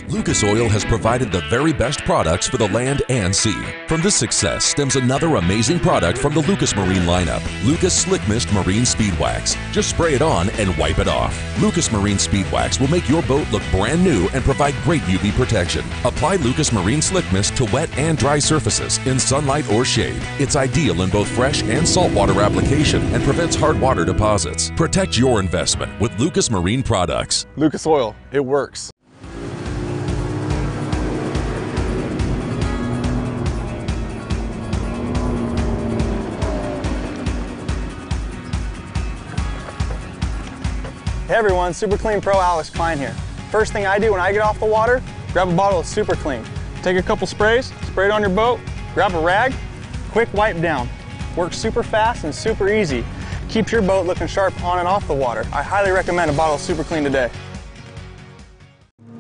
years, Lucas Oil has provided the very best products for the land and sea. From this success stems another amazing product from the Lucas Marine lineup, Lucas Slick Mist Marine Speed Wax. Just spray it on and wipe it off. Lucas Marine Speed Wax will make your boat look brand new and provide great UV protection. Apply Lucas Marine Slick Mist to wet and dry surfaces in sunlight or shade. It's ideal in both fresh and saltwater application and prevents hard water deposits. Protect your investment with Lucas Marine products. Lucas Oil, it works. Hey everyone, Super Clean Pro Alex Klein here. First thing I do when I get off the water, grab a bottle of Super Clean. Take a couple sprays, spray it on your boat, grab a rag, quick wipe down. Works super fast and super easy. Keeps your boat looking sharp on and off the water. I highly recommend a bottle of Super Clean today.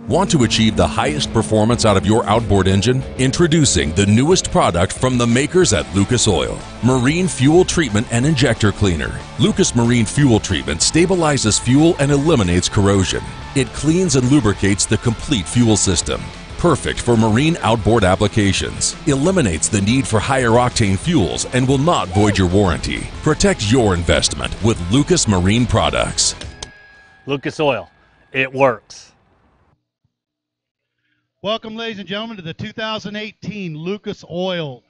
Want to achieve the highest performance out of your outboard engine? Introducing the newest product from the makers at Lucas Oil, Marine Fuel Treatment and Injector Cleaner. Lucas Marine Fuel Treatment stabilizes fuel and eliminates corrosion. It cleans and lubricates the complete fuel system. Perfect for marine outboard applications. Eliminates the need for higher octane fuels and will not void your warranty. Protect your investment with Lucas Marine products. Lucas Oil, it works. Welcome, ladies and gentlemen, to the 2018 Lucas Oil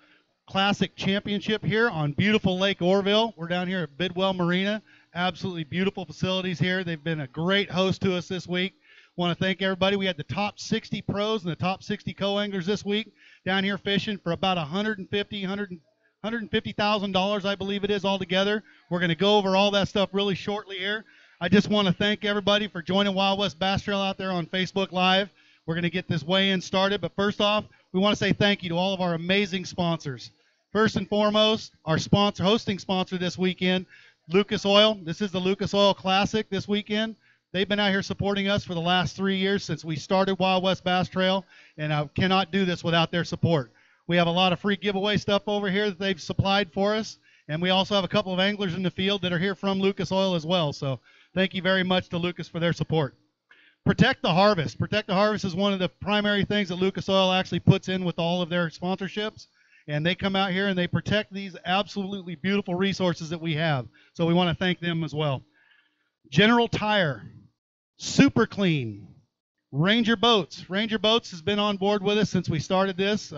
Classic Championship here on beautiful Lake Orville. We're down here at Bidwell Marina. Absolutely beautiful facilities here. They've been a great host to us this week. Want to thank everybody. We had the top 60 pros and the top 60 co-anglers this week down here fishing for about $150,000, I believe it is, altogether. We're going to go over all that stuff really shortly here. I just want to thank everybody for joining Wild West Bass Trail out there on Facebook Live. We're going to get this weigh-in started, but first off, we want to say thank you to all of our amazing sponsors. First and foremost, our hosting sponsor this weekend, Lucas Oil. This is the Lucas Oil Classic this weekend. They've been out here supporting us for the last 3 years since we started Wild West Bass Trail, and I cannot do this without their support. We have a lot of free giveaway stuff over here that they've supplied for us, and we also have a couple of anglers in the field that are here from Lucas Oil as well. So thank you very much to Lucas for their support. Protect the Harvest. Protect the Harvest is one of the primary things that Lucas Oil actually puts in with all of their sponsorships. And they come out here and they protect these absolutely beautiful resources that we have. So we want to thank them as well. General Tire, Super Clean, Ranger Boats. Ranger Boats has been on board with us since we started this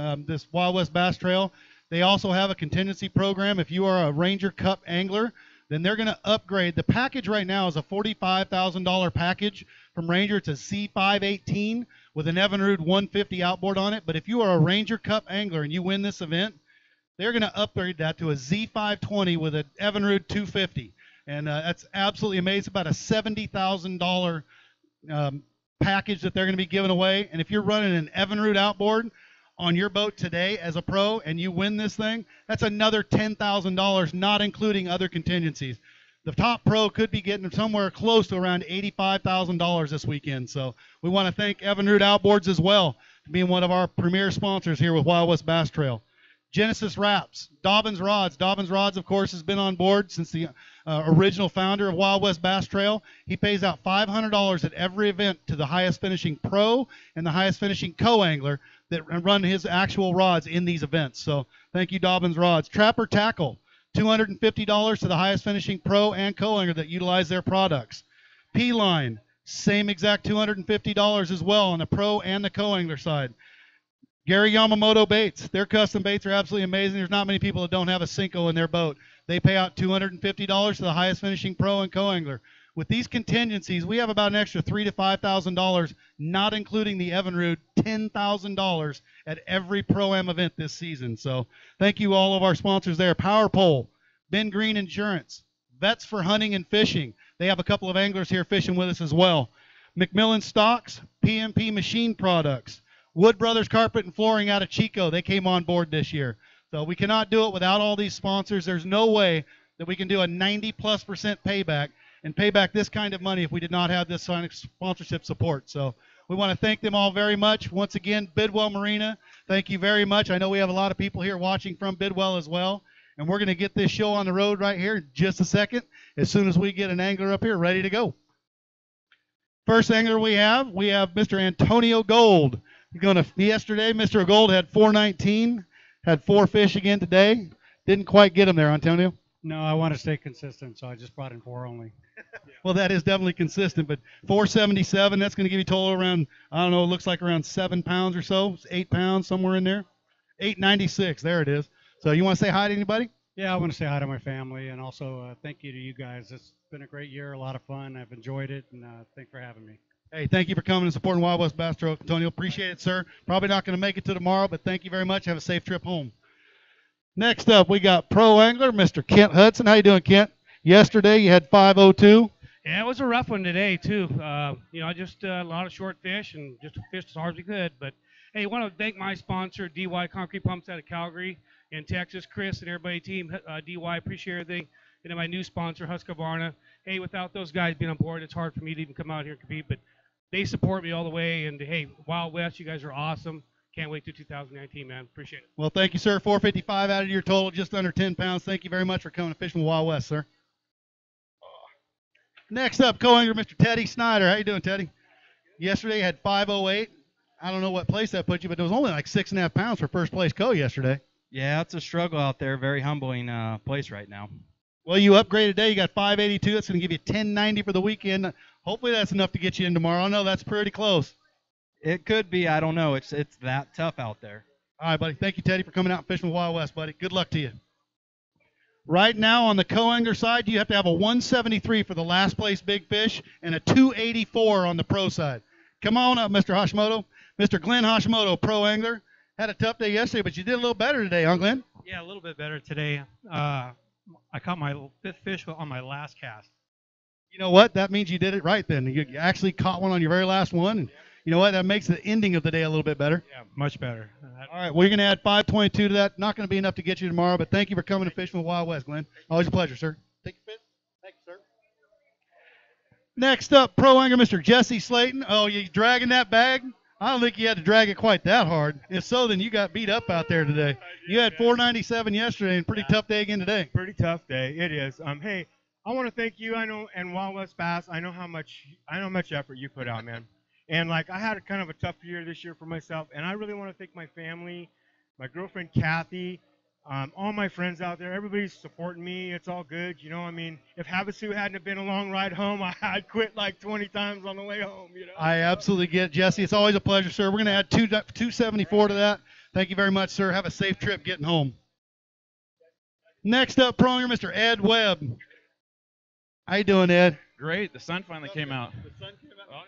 Wild West Bass Trail. They also have a contingency program. If you are a Ranger Cup angler, then they're going to upgrade. The package right now is a $45,000 package from Ranger. It's a C518 with an Evinrude 150 outboard on it. But if you are a Ranger Cup angler and you win this event, they're going to upgrade that to a Z520 with an Evinrude 250. And that's absolutely amazing. About a $70,000 package that they're going to be giving away. And if you're running an Evinrude outboard on your boat today as a pro and you win this thing, that's another $10,000, not including other contingencies. The top pro could be getting somewhere close to around $85,000 this weekend. So we want to thank Evinrude Outboards as well for being one of our premier sponsors here with Wild West Bass Trail. Genesis Wraps, Dobbins Rods. Dobbins Rods, of course, has been on board since the original founder of Wild West Bass Trail. He pays out $500 at every event to the highest finishing pro and the highest finishing co-angler that run his actual rods in these events. So thank you, Dobbins Rods. Trapper Tackle, $250 to the highest finishing pro and co-angler that utilize their products. P-Line, same exact $250 as well on the pro and the co-angler side. Gary Yamamoto Baits, their custom baits are absolutely amazing. There's not many people that don't have a Cinco in their boat. They pay out $250 to the highest finishing pro and co-angler. With these contingencies, we have about an extra $3,000 to $5,000, not including the Evinrude, $10,000 at every Pro-Am event this season. So thank you all of our sponsors there. Power Pole, Ben Green Insurance, Vets for Hunting and Fishing. They have a couple of anglers here fishing with us as well. McMillan Stocks, PMP Machine Products, Wood Brothers Carpet and Flooring out of Chico. They came on board this year. So we cannot do it without all these sponsors. There's no way that we can do a 90+% payback and pay back this kind of money if we did not have this sponsorship support. So we want to thank them all very much. Once again, Bidwell Marina, thank you very much. I know we have a lot of people here watching from Bidwell as well. And we're going to get this show on the road right here in just a second as soon as we get an angler up here ready to go. first angler we have Mr. Antonio Gold. Yesterday, Mr. Gold had 419, had 4 fish again today. Didn't quite get him there, Antonio. No, I want to stay consistent, so I just brought in 4 only. Well, that is definitely consistent, but 477, that's going to give you total around, I don't know, it looks like around 7 pounds or so, 8 pounds, somewhere in there. 896, there it is. So you want to say hi to anybody? Yeah, I want to say hi to my family, and also thank you to you guys. It's been a great year, a lot of fun. I've enjoyed it, and thanks for having me. Hey, thank you for coming and supporting Wild West Bass Pro, Antonio. Appreciate it, sir. Probably not going to make it to tomorrow, but thank you very much. Have a safe trip home. Next up, we got pro angler, Mr. Kent Hudson. How you doing, Kent? Yesterday, you had 502. Yeah, it was a rough one today, too. Just a lot of short fish and just fished as hard as we could. But, hey, I want to thank my sponsor, DY Concrete Pumps out of Calgary in Texas, Chris and everybody team. DY, appreciate everything. And then my new sponsor, Husqvarna. Hey, without those guys being on board, it's hard for me to even come out here and compete. But they support me all the way. And, hey, Wild West, you guys are awesome. Can't wait to 2019, man. Appreciate it. Well, thank you, sir. 455 out of your total, just under 10 pounds. Thank you very much for coming to Fishing with Wild West, sir. Next up, co-angler, Mr. Teddy Snyder. How you doing, Teddy? Yesterday you had 508. I don't know what place that put you, but it was only like 6.5 pounds for first place co yesterday. Yeah, it's a struggle out there. Very humbling place right now. Well, you upgraded today. You got 582. That's going to give you 1090 for the weekend. Hopefully that's enough to get you in tomorrow. No, that's pretty close. It could be. I don't know. It's that tough out there. All right, buddy. Thank you, Teddy, for coming out and fishing with Wild West, buddy. Good luck to you. Right now on the co-angler side, you have to have a 173 for the last place big fish and a 284 on the pro side. Come on up, Mr. Hashimoto. Mr. Glenn Hashimoto, pro angler. Had a tough day yesterday, but you did a little better today, huh, Glenn? Yeah, a little bit better today. I caught my 5th fish on my last cast. You know what? That means you did it right then. You actually caught one on your very last one. And you know what? That makes the ending of the day a little bit better. Yeah, much better. All right, well, you're going to add 522 to that. Not going to be enough to get you tomorrow, but thank you for coming to Fishing with Wild West, Glenn. Always a pleasure, sir. Take your fish. Thank you, sir. Next up, pro angler, Mr. Jesse Slayton. Oh, you dragging that bag? I don't think you had to drag it quite that hard. If so, then you got beat up out there today. You had 497 yesterday, and pretty tough day again today. Pretty tough day. It is. Hey, I want to thank you. I know, and Wild West Bass. I know how much effort you put out, man. And like I had kind of a tough year this year for myself, and I really want to thank my family, my girlfriend Kathy, all my friends out there. Everybody's supporting me. It's all good, you know. I mean, if Havasu hadn't have been a long ride home, I'd quit like 20 times on the way home, you know. I absolutely get it, Jesse. It's always a pleasure, sir. We're going to add 274 to that. Thank you very much, sir. Have a safe trip getting home. Next up, pro angler, Mr. Ed Webb. How you doing, Ed? Great. The sun finally came out.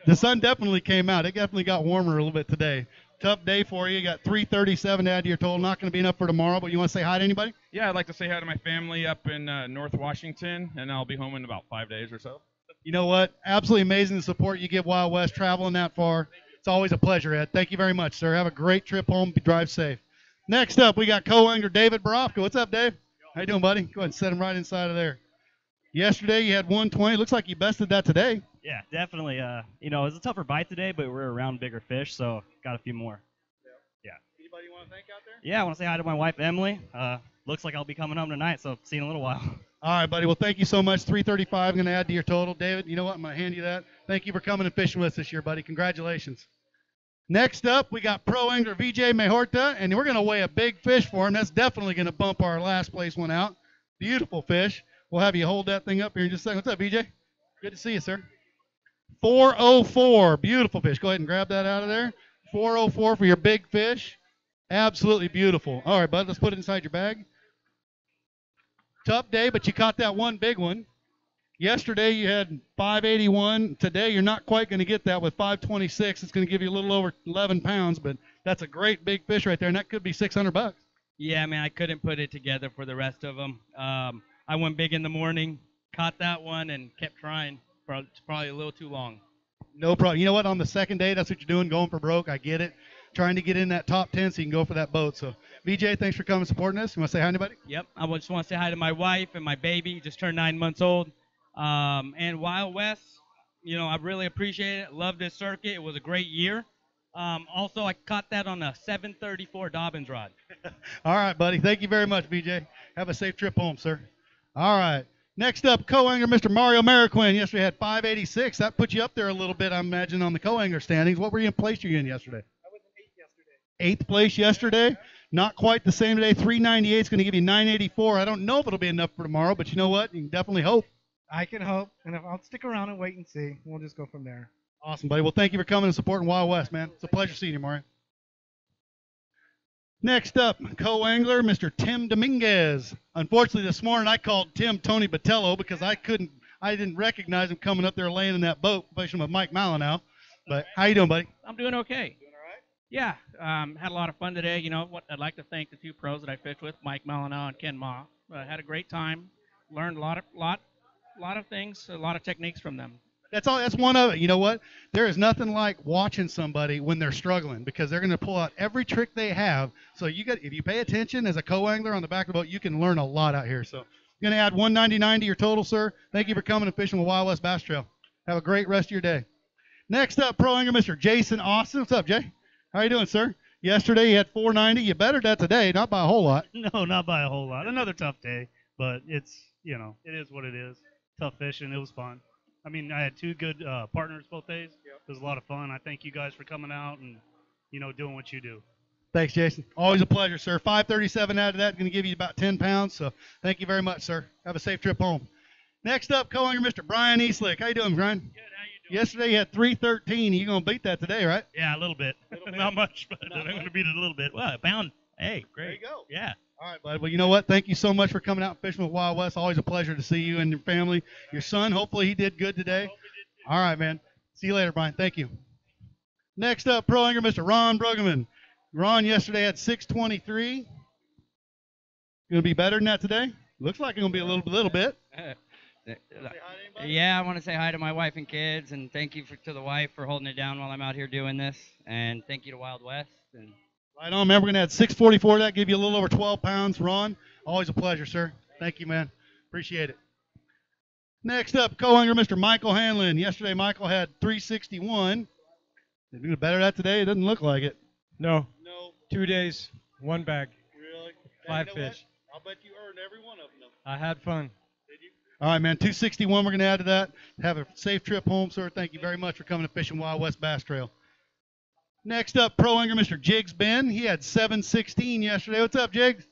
The sun definitely came out. It definitely got warmer a little bit today. Tough day for you. You got 337 to add to your total. Not going to be enough for tomorrow, but you want to say hi to anybody? Yeah, I'd like to say hi to my family up in North Washington, and I'll be home in about 5 days or so. You know what? Absolutely amazing the support you give Wild West traveling that far. It's always a pleasure, Ed. Thank you very much, sir. Have a great trip home. Drive safe. Next up, we got co-angler David Borofka. What's up, Dave? How you doing, buddy? Go ahead and set him right inside of there. Yesterday you had 120. Looks like you bested that today. Yeah, definitely. It was a tougher bite today, but we're around bigger fish, so got a few more. Yeah. Anybody you want to thank out there? Yeah, I want to say hi to my wife, Emily. Looks like I'll be coming home tonight, so see you in a little while. All right, buddy. Well, thank you so much. 335 I'm going to add to your total. David, you know what? I'm going to hand you that. Thank you for coming and fishing with us this year, buddy. Congratulations. Next up, we got pro angler VJ Mejorta, and we're going to weigh a big fish for him. That's definitely going to bump our last place one out. Beautiful fish. We'll have you hold that thing up here in just a second. What's up, VJ? Good to see you, sir. 404. Beautiful fish. Go ahead and grab that out of there. 404 for your big fish. Absolutely beautiful. All right, bud. Let's put it inside your bag. Tough day, but you caught that one big one. Yesterday you had 581. Today you're not quite going to get that with 526. It's going to give you a little over 11 pounds, but that's a great big fish right there, and that could be $600. Yeah, man, I couldn't put it together for the rest of them. I went big in the morning, caught that one, and kept trying for probably a little too long. No problem. You know what? On the second day, that's what you're doing, going for broke. I get it. Trying to get in that top 10 so you can go for that boat. So, VJ, thanks for coming and supporting us. You want to say hi to anybody? Yep. I just want to say hi to my wife and my baby. Just turned 9 months old. And Wild West, I really appreciate it. Love this circuit. It was a great year. Also, I caught that on a 734 Dobbins rod. All right, buddy. Thank you very much, VJ. Have a safe trip home, sir. All right. Next up, co-angler Mr. Mario Mariquin. Yesterday had 586. That put you up there a little bit, I imagine, on the co-angler standings. What were you in place you in yesterday? I was in 8th yesterday. 8th place yesterday. Yeah. Not quite the same today. 398 is going to give you 984. I don't know if it'll be enough for tomorrow, but you know what? You can definitely hope. I can hope, and I'll stick around and wait and see. We'll just go from there. Awesome, buddy. Well, thank you for coming and supporting Wild West, man. It's a pleasure seeing you, Mario. Next up, co-angler, Mr. Tim Dominguez. Unfortunately, this morning I called Tim Tony Botello because I didn't recognize him coming up there laying in that boat, fishing with Mike Malinow. But how you doing, buddy? I'm doing okay. Doing all right? Yeah, had a lot of fun today. You know what? I'd like to thank the two pros that I fished with, Mike Malinow and Ken Ma. Had a great time. Learned a lot of things, a lot of techniques from them. That's one of it. You know what? There is nothing like watching somebody when they're struggling because they're going to pull out every trick they have. So if you pay attention as a co-angler on the back of the boat, you can learn a lot out here. So I'm going to add 199 to your total, sir. Thank you for coming and fishing with Wild West Bass Trail. Have a great rest of your day. Next up, pro angler Mr. Jason Austin. What's up, Jay? How you doing, sir? Yesterday you had 490. You bettered that today, not by a whole lot. No, not by a whole lot. Another tough day, but it is what it is. Tough fishing. It was fun. I mean, I had two good partners both days. Yep. It was a lot of fun. I thank you guys for coming out and, doing what you do. Thanks, Jason. Always a pleasure, sir. 537 out of that, going to give you about 10 pounds. So thank you very much, sir. Have a safe trip home. Next up, co-angler Mr. Brian Eastlick. How you doing, Brian? Good. How you doing? Yesterday you had 313. You're going to beat that today, right? Yeah, a little bit. Not much, but I'm going to beat it a little bit. Well, a pound. Hey, great. There you go. Yeah. All right, bud. Well, you know what? Thank you so much for coming out and fishing with Wild West. Always a pleasure to see you and your family. Your son, hopefully he did good today. All right, man. See you later, Brian. Thank you. Next up, pro angler Mr. Ron Bruggeman. Ron yesterday had 623. Going to be better than that today? Looks like it's going to be a little bit. Yeah, I want to say hi to my wife and kids, and thank you to the wife for holding it down while I'm out here doing this, and thank you to Wild West. And right on, man. We're going to add 644 to that, give you a little over 12 pounds. Ron, always a pleasure, sir. Thank you, man. Appreciate it. Next up, co-angler Mr. Michael Hanlon. Yesterday, Michael had 361. Did we do better that today? It doesn't look like it. No. 2 days, one bag. Really? 5 fish. I'll bet you earned every one of them. I had fun. Did you? All right, man. 261 we're going to add to that. Have a safe trip home, sir. Thank you very much for coming to Fishing Wild West Bass Trail. Next up, pro angler Mr. Jiggs Ben. He had 716 yesterday. What's up, Jiggs?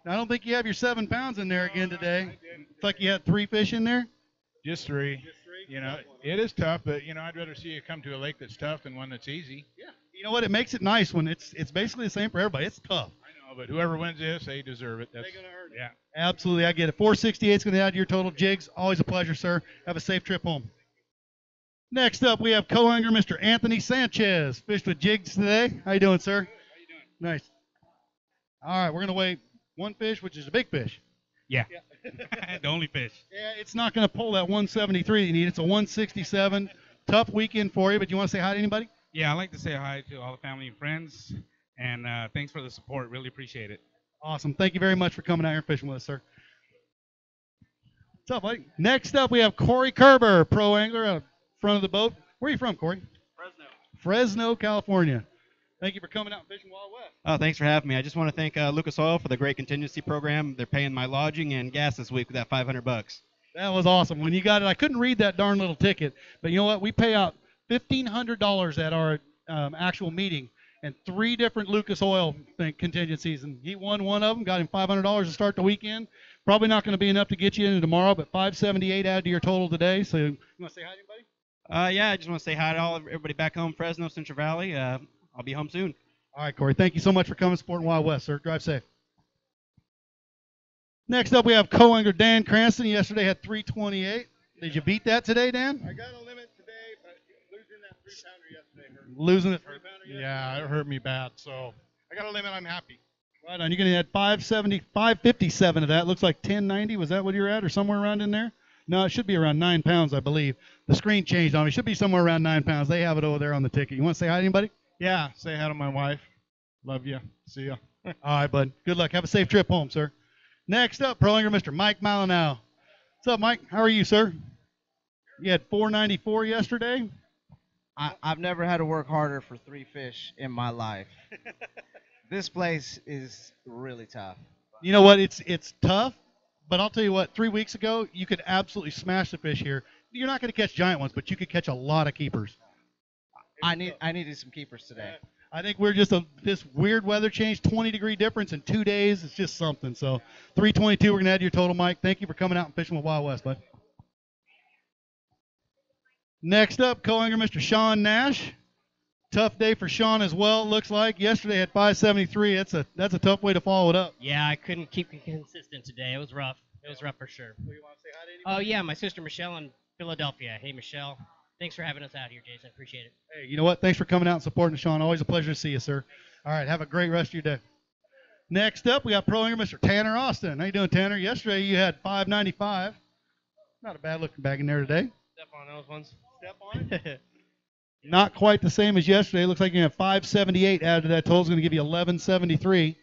I don't think you have your 7 pounds in there again today. Looks like you had 3 fish in there. Just three. It is tough, but I'd rather see you come to a lake that's tough than one that's easy. Yeah. You know what? It makes it nice when it's basically the same for everybody. It's tough. I know, but whoever wins this, they deserve it. That's, they're gonna earn it. Yeah. Absolutely, I get it. 468 is going to add to your total. Jiggs, always a pleasure, sir. Have a safe trip home. Next up, we have co-angler Mr. Anthony Sanchez. Fished with Jiggs today. How you doing, sir? How you doing? Nice. All right, we're going to weigh one fish, which is a big fish. Yeah. The only fish. Yeah, it's not going to pull that 173 you need. It's a 167. Tough weekend for you, but you want to say hi to anybody? Yeah, I'd like to say hi to all the family and friends, and thanks for the support. Really appreciate it. Awesome. Thank you very much for coming out here and fishing with us, sir. What's up, buddy? Next up, we have Corey Kerber, pro angler out front of the boat. Where are you from, Corey? Fresno, California. Thank you for coming out and fishing Wild West. Oh, thanks for having me. I just want to thank Lucas Oil for the great contingency program. They're paying my lodging and gas this week with that $500. That was awesome. When you got it, I couldn't read that darn little ticket, but you know what? We pay out $1,500 at our actual meeting, and 3 different Lucas Oil contingencies, and he won one of them, got him $500 to start the weekend. Probably not going to be enough to get you into tomorrow, but 578 added to your total today. So you want to say hi to anybody? Yeah, I just want to say hi to everybody back home, Fresno, Central Valley. I'll be home soon. All right, Corey. Thank you so much for coming supporting Wild West, sir. Drive safe. Next up, we have co-angler Dan Cranston. Yesterday had 328. Did you beat that today, Dan? I got a limit today, but losing that 3-pounder yesterday hurt. Losing it? Yeah, it hurt me bad. So I got a limit. I'm happy. Right on. You're going to add 570, 557 of that. Looks like 1090. Was that what you're at, or somewhere around in there? No, it should be around 9 pounds, I believe. The screen changed on me. It should be somewhere around 9 pounds. They have it over there on the ticket. You want to say hi to anybody? Yeah, say hi to my wife. Love you. See ya. All right, bud. Good luck. Have a safe trip home, sir. Next up, pro angler Mr. Mike Malinow. What's up, Mike? How are you, sir? You had 494 yesterday. I've never had to work harder for 3 fish in my life. This place is really tough. You know what? It's tough, But I'll tell you what, 3 weeks ago, you could absolutely smash the fish here. You're not going to catch giant ones, but you could catch a lot of keepers. I needed some keepers today. I think we're just this weird weather change, 20-degree difference in 2 days. It's just something. So 322, we're going to add to your total, Mike. Thank you for coming out and fishing with Wild West, bud. Next up, co-angler Mr. Sean Nash. Tough day for Sean as well, looks like. Yesterday at 573. That's a tough way to follow it up. Yeah, I couldn't keep it consistent today. It was rough. It was rough for sure. Well, you want to say hi to anybody? Oh, yeah, my sister Michelle in Philadelphia. Hey, Michelle. Thanks for having us out here, Jason. Appreciate it. Hey, you know what? Thanks for coming out and supporting us, Sean. Always a pleasure to see you, sir. All right, have a great rest of your day. Next up, we got pro angler Mr. Tanner Austin. How you doing, Tanner? Yesterday you had 595. Not a bad looking bag in there today. Step on those ones. Step on it. Not quite the same as yesterday. Looks like you have 578 added to that total. Is going to give you 1173.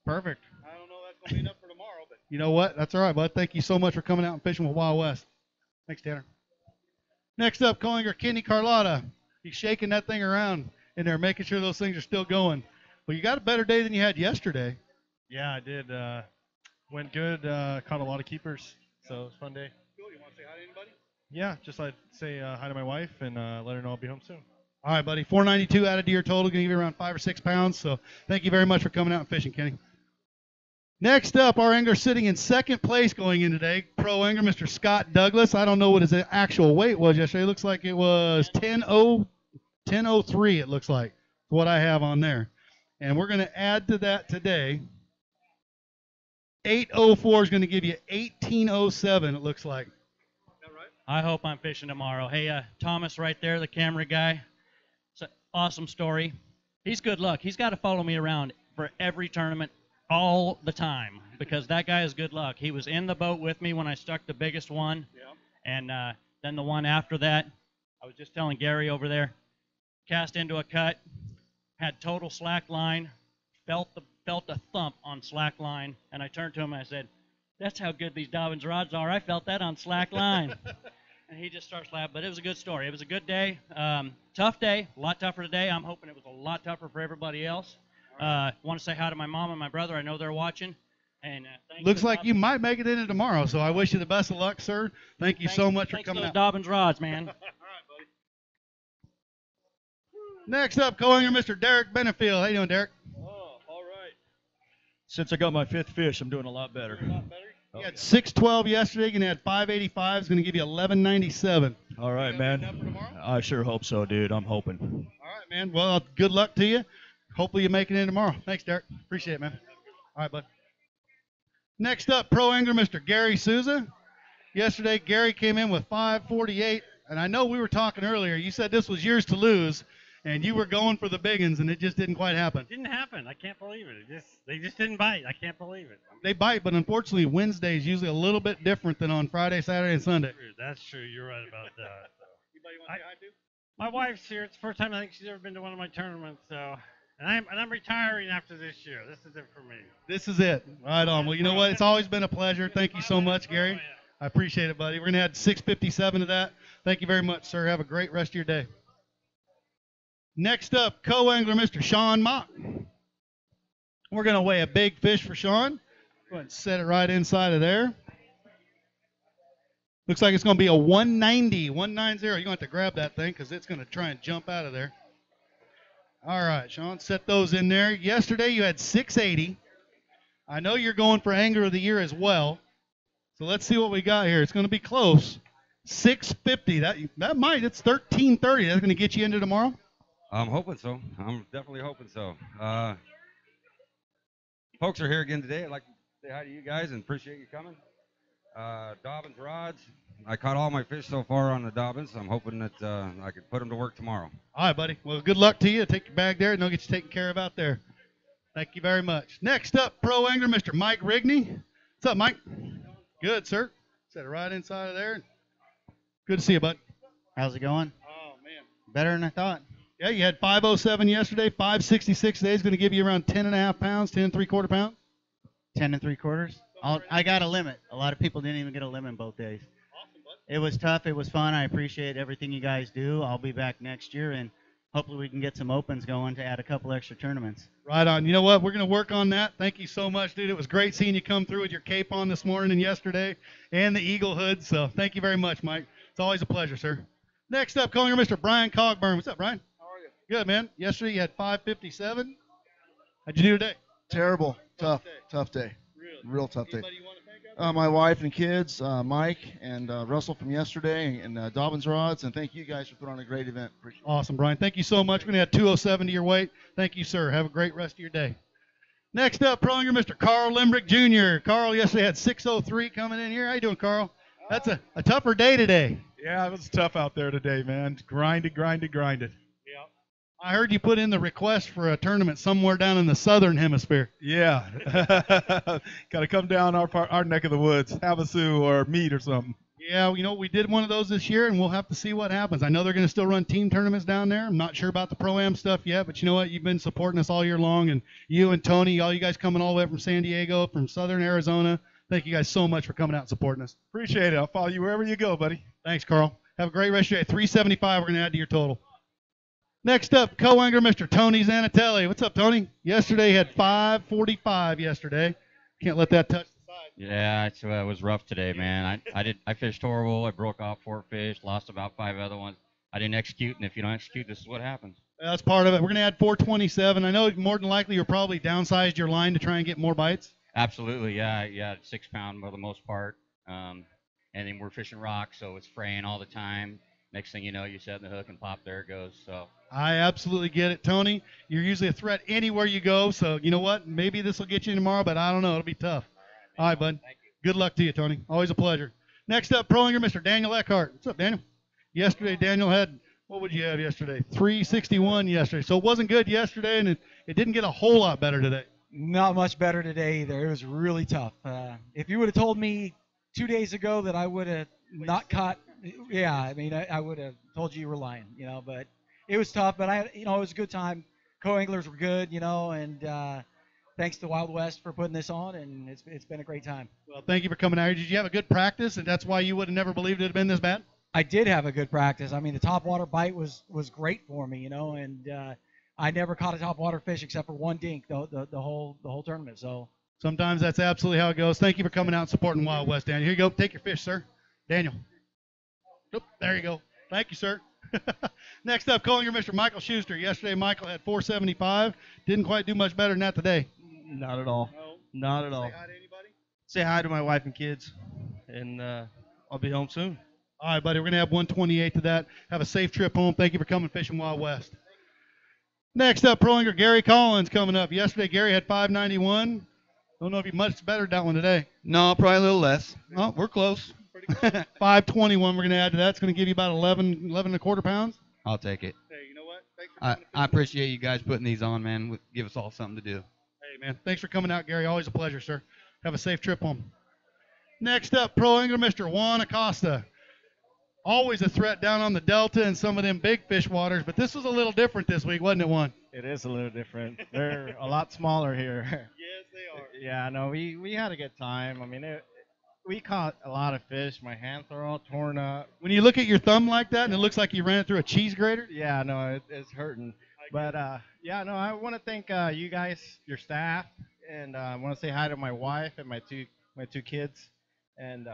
Perfect. I don't know if that's going to be enough for tomorrow, but You know what? That's all right, bud. Thank you so much for coming out and fishing with Wild West. Thanks, Tanner. Next up, co-angler Kenny Carlotta. He's shaking that thing around in there, making sure those things are still going. Well, you got a better day than you had yesterday. Yeah, I did. Went good. Caught a lot of keepers, so it was a fun day. cool. You want to say hi to anybody? Yeah, just like say hi to my wife and let her know I'll be home soon. All right, buddy. 492 added to your total. Going to give you around 5 or 6 pounds. So thank you very much for coming out and fishing, Kenny. Next up, our angler sitting in second place going in today, pro angler Mr. Scott Douglas. I don't know what his actual weight was yesterday. It looks like it was 10:03. It looks like what I have on there, and we're going to add to that today. 8:04 is going to give you 18:07. It looks like. I hope I'm fishing tomorrow. Hey, Thomas right there, the camera guy. It's an awesome story. He's good luck. He's got to follow me around for every tournament all the time because that guy is good luck. He was in the boat with me when I stuck the biggest one. Yeah. And then the one after that, I was just telling Gary over there, cast into a cut, had total slack line, felt a thump on slack line, and I turned to him and I said, "That's how good these Dobbins rods are. I felt that on slack line." And he just starts laughing. But it was a good story. It was a good day. Tough day. A lot tougher today. I'm hoping it was a lot tougher for everybody else. Want to say hi to my mom and my brother. I know they're watching. And looks like you might make it into tomorrow. So I wish you the best of luck, sir. Thank you so much for coming those out. Dobbins rods, man. Next up, co-angler Mr. Derek Benefield. How you doing, Derek? Oh, all right. Since I got my 5th fish, I'm doing a lot better. You had 612 yesterday. You had 585. It's going to give you 1197. All right, man. I sure hope so, dude. I'm hoping. All right, man. Well, good luck to you. Hopefully you make it in tomorrow. Thanks, Derek. Appreciate it, man. All right, bud. Next up, pro angler Mr. Gary Souza. Yesterday, Gary came in with 548, and I know we were talking earlier. You said this was yours to lose, and you were going for the big uns, and it just didn't quite happen. Didn't happen. I can't believe it. They just didn't bite. I can't believe it. They bite, but unfortunately, Wednesday is usually a little bit different than on Friday, Saturday, and Sunday. That's true. You're right about that. Anybody want to say hi to? My wife's here. It's the first time I think she's ever been to one of my tournaments. So, and I'm retiring after this year. This is it for me. This is it. Right on. Well, you know what? It's always been a pleasure. Thank you so much, Gary. I appreciate it, buddy. We're going to add 657 to that. Thank you very much, sir. Have a great rest of your day. Next up, co-angler Mr. Sean Mock. We're going to weigh a big fish for Sean. Go ahead and set it right inside of there. Looks like it's going to be a 190. You're going to have to grab that thing because it's going to try and jump out of there. All right, Sean, set those in there. Yesterday you had 680. I know you're going for Angler of the Year as well. So let's see what we got here. It's going to be close. 650. That might. It's 1330. That's going to get you into tomorrow? I'm hoping so. I'm definitely hoping so. Folks are here again today. I'd like to say hi to you guys and appreciate you coming. Dobbins rods. I caught all my fish so far on the Dobbins. I'm hoping that I could put them to work tomorrow. All right, buddy. Well, good luck to you. Take your bag there, and they'll get you taken care of out there. Thank you very much. Next up, pro angler, Mr. Mike Rigney. What's up, Mike? Good, sir. Set it right inside of there. Good to see you, bud. How's it going? Oh, man. Better than I thought. Yeah, you had 507 yesterday. 566 today is going to give you around 10.5 pounds, 10 3/4 pounds. 10 3/4. I got a limit. A lot of people didn't even get a limit both days. It was tough. It was fun. I appreciate everything you guys do. I'll be back next year, and hopefully we can get some opens going to add a couple extra tournaments. Right on. You know what? We're going to work on that. Thank you so much, dude. It was great seeing you come through with your cape on this morning and yesterday and the eagle hood. So thank you very much, Mike. It's always a pleasure, sir. Next up, calling Mr. Brian Cogburn. What's up, Brian? How are you? Good, man. Yesterday you had 557. How'd you do today? Terrible. Tough day. Real tough day. My wife and kids, Mike and Russell from yesterday, and Dobbins Rods, and thank you guys for putting on a great event. Appreciate it. Awesome, Brian. Thank you so much. We're going to add 207 to your weight. Thank you, sir. Have a great rest of your day. Next up, Prolinger, Mr. Carl Limbrick Jr. Carl yesterday had 603 coming in here. How you doing, Carl? That's a tougher day today. Yeah, it was tough out there today, man. Grinded. I heard you put in the request for a tournament somewhere down in the southern hemisphere. Yeah. Got to come down our neck of the woods, Havasu or Mead or something. Yeah, you know, we did one of those this year, and we'll have to see what happens. I know they're going to still run team tournaments down there. I'm not sure about the Pro-Am stuff yet, but you know what? You've been supporting us all year long, and you and Tony, all you guys coming all the way from San Diego, from southern Arizona, thank you guys so much for coming out and supporting us. Appreciate it. I'll follow you wherever you go, buddy. Thanks, Carl. Have a great rest of your day. 375 we're going to add to your total. Next up, co-angler, Mr. Tony Zanatelli. What's up, Tony? Yesterday had 545 yesterday. Can't let that touch the side. Yeah, it was rough today, man. I fished horrible. I broke off 4 fish, lost about 5 other ones. I didn't execute, and if you don't execute, this is what happens. That's part of it. We're going to add 427. I know more than likely you're probably downsized your line to try and get more bites. Absolutely, yeah, 6 pound for the most part. And then we're fishing rocks, so it's fraying all the time. Next thing you know, you set the hook and pop, there it goes. So I absolutely get it, Tony. You're usually a threat anywhere you go, so you know what? Maybe this will get you tomorrow, but I don't know. It'll be tough. All right, bud. Thank you. Good luck to you, Tony. Always a pleasure. Next up, Prolinger, Mr. Daniel Eckhart. What's up, Daniel? Yesterday, Daniel had, what would you have yesterday? 361 yesterday. So it wasn't good yesterday, and it didn't get a whole lot better today. Not much better today either. It was really tough. If you would have told me 2 days ago that I would have not caught, yeah, I mean, I would have told you were lying, you know, but it was tough, but it was a good time. Co-anglers were good, you know, and thanks to Wild West for putting this on, and it's been a great time. Well, thank you for coming out here. Did you have a good practice, and that's why you would have never believed it had been this bad? I did have a good practice. I mean, the topwater bite was great for me, you know, and I never caught a topwater fish except for one dink the whole tournament. So sometimes that's absolutely how it goes. Thank you for coming out and supporting Wild West, Daniel. Here you go. Take your fish, sir. Daniel. Oop, there you go. Thank you, sir. Next up, calling your Mr. Michael Schuster. Yesterday, Michael had 475. Didn't quite do much better than that today. Not at all. No. Not at all. Say hi to anybody? Say hi to my wife and kids, and I'll be home soon. All right, buddy. We're going to have 128 to that. Have a safe trip home. Thank you for coming fishing Wild West. Next up, Prolinger Gary Collins coming up. Yesterday, Gary had 591. Don't know if he much better that one today. No, probably a little less. Oh, we're close. 521 we're going to add to that. It's going to give you about 11 and a quarter pounds. I'll take it. Hey, you know what? Thanks for I appreciate you guys putting these on, man. Give us all something to do. Hey, man. Thanks for coming out, Gary. Always a pleasure, sir. Have a safe trip home. Next up, Pro Angler, Mr. Juan Acosta. Always a threat down on the Delta and some of them big fish waters, but this was a little different this week, wasn't it, Juan? It is a little different. They're a lot smaller here. Yes, they are. Yeah, no, we had a good time. I mean, we caught a lot of fish. My hands are all torn up. When you look at your thumb like that and it looks like you ran it through a cheese grater? Yeah, no, it's hurting. But, yeah, no, I want to thank you guys, your staff, and I want to say hi to my wife and my two kids. And,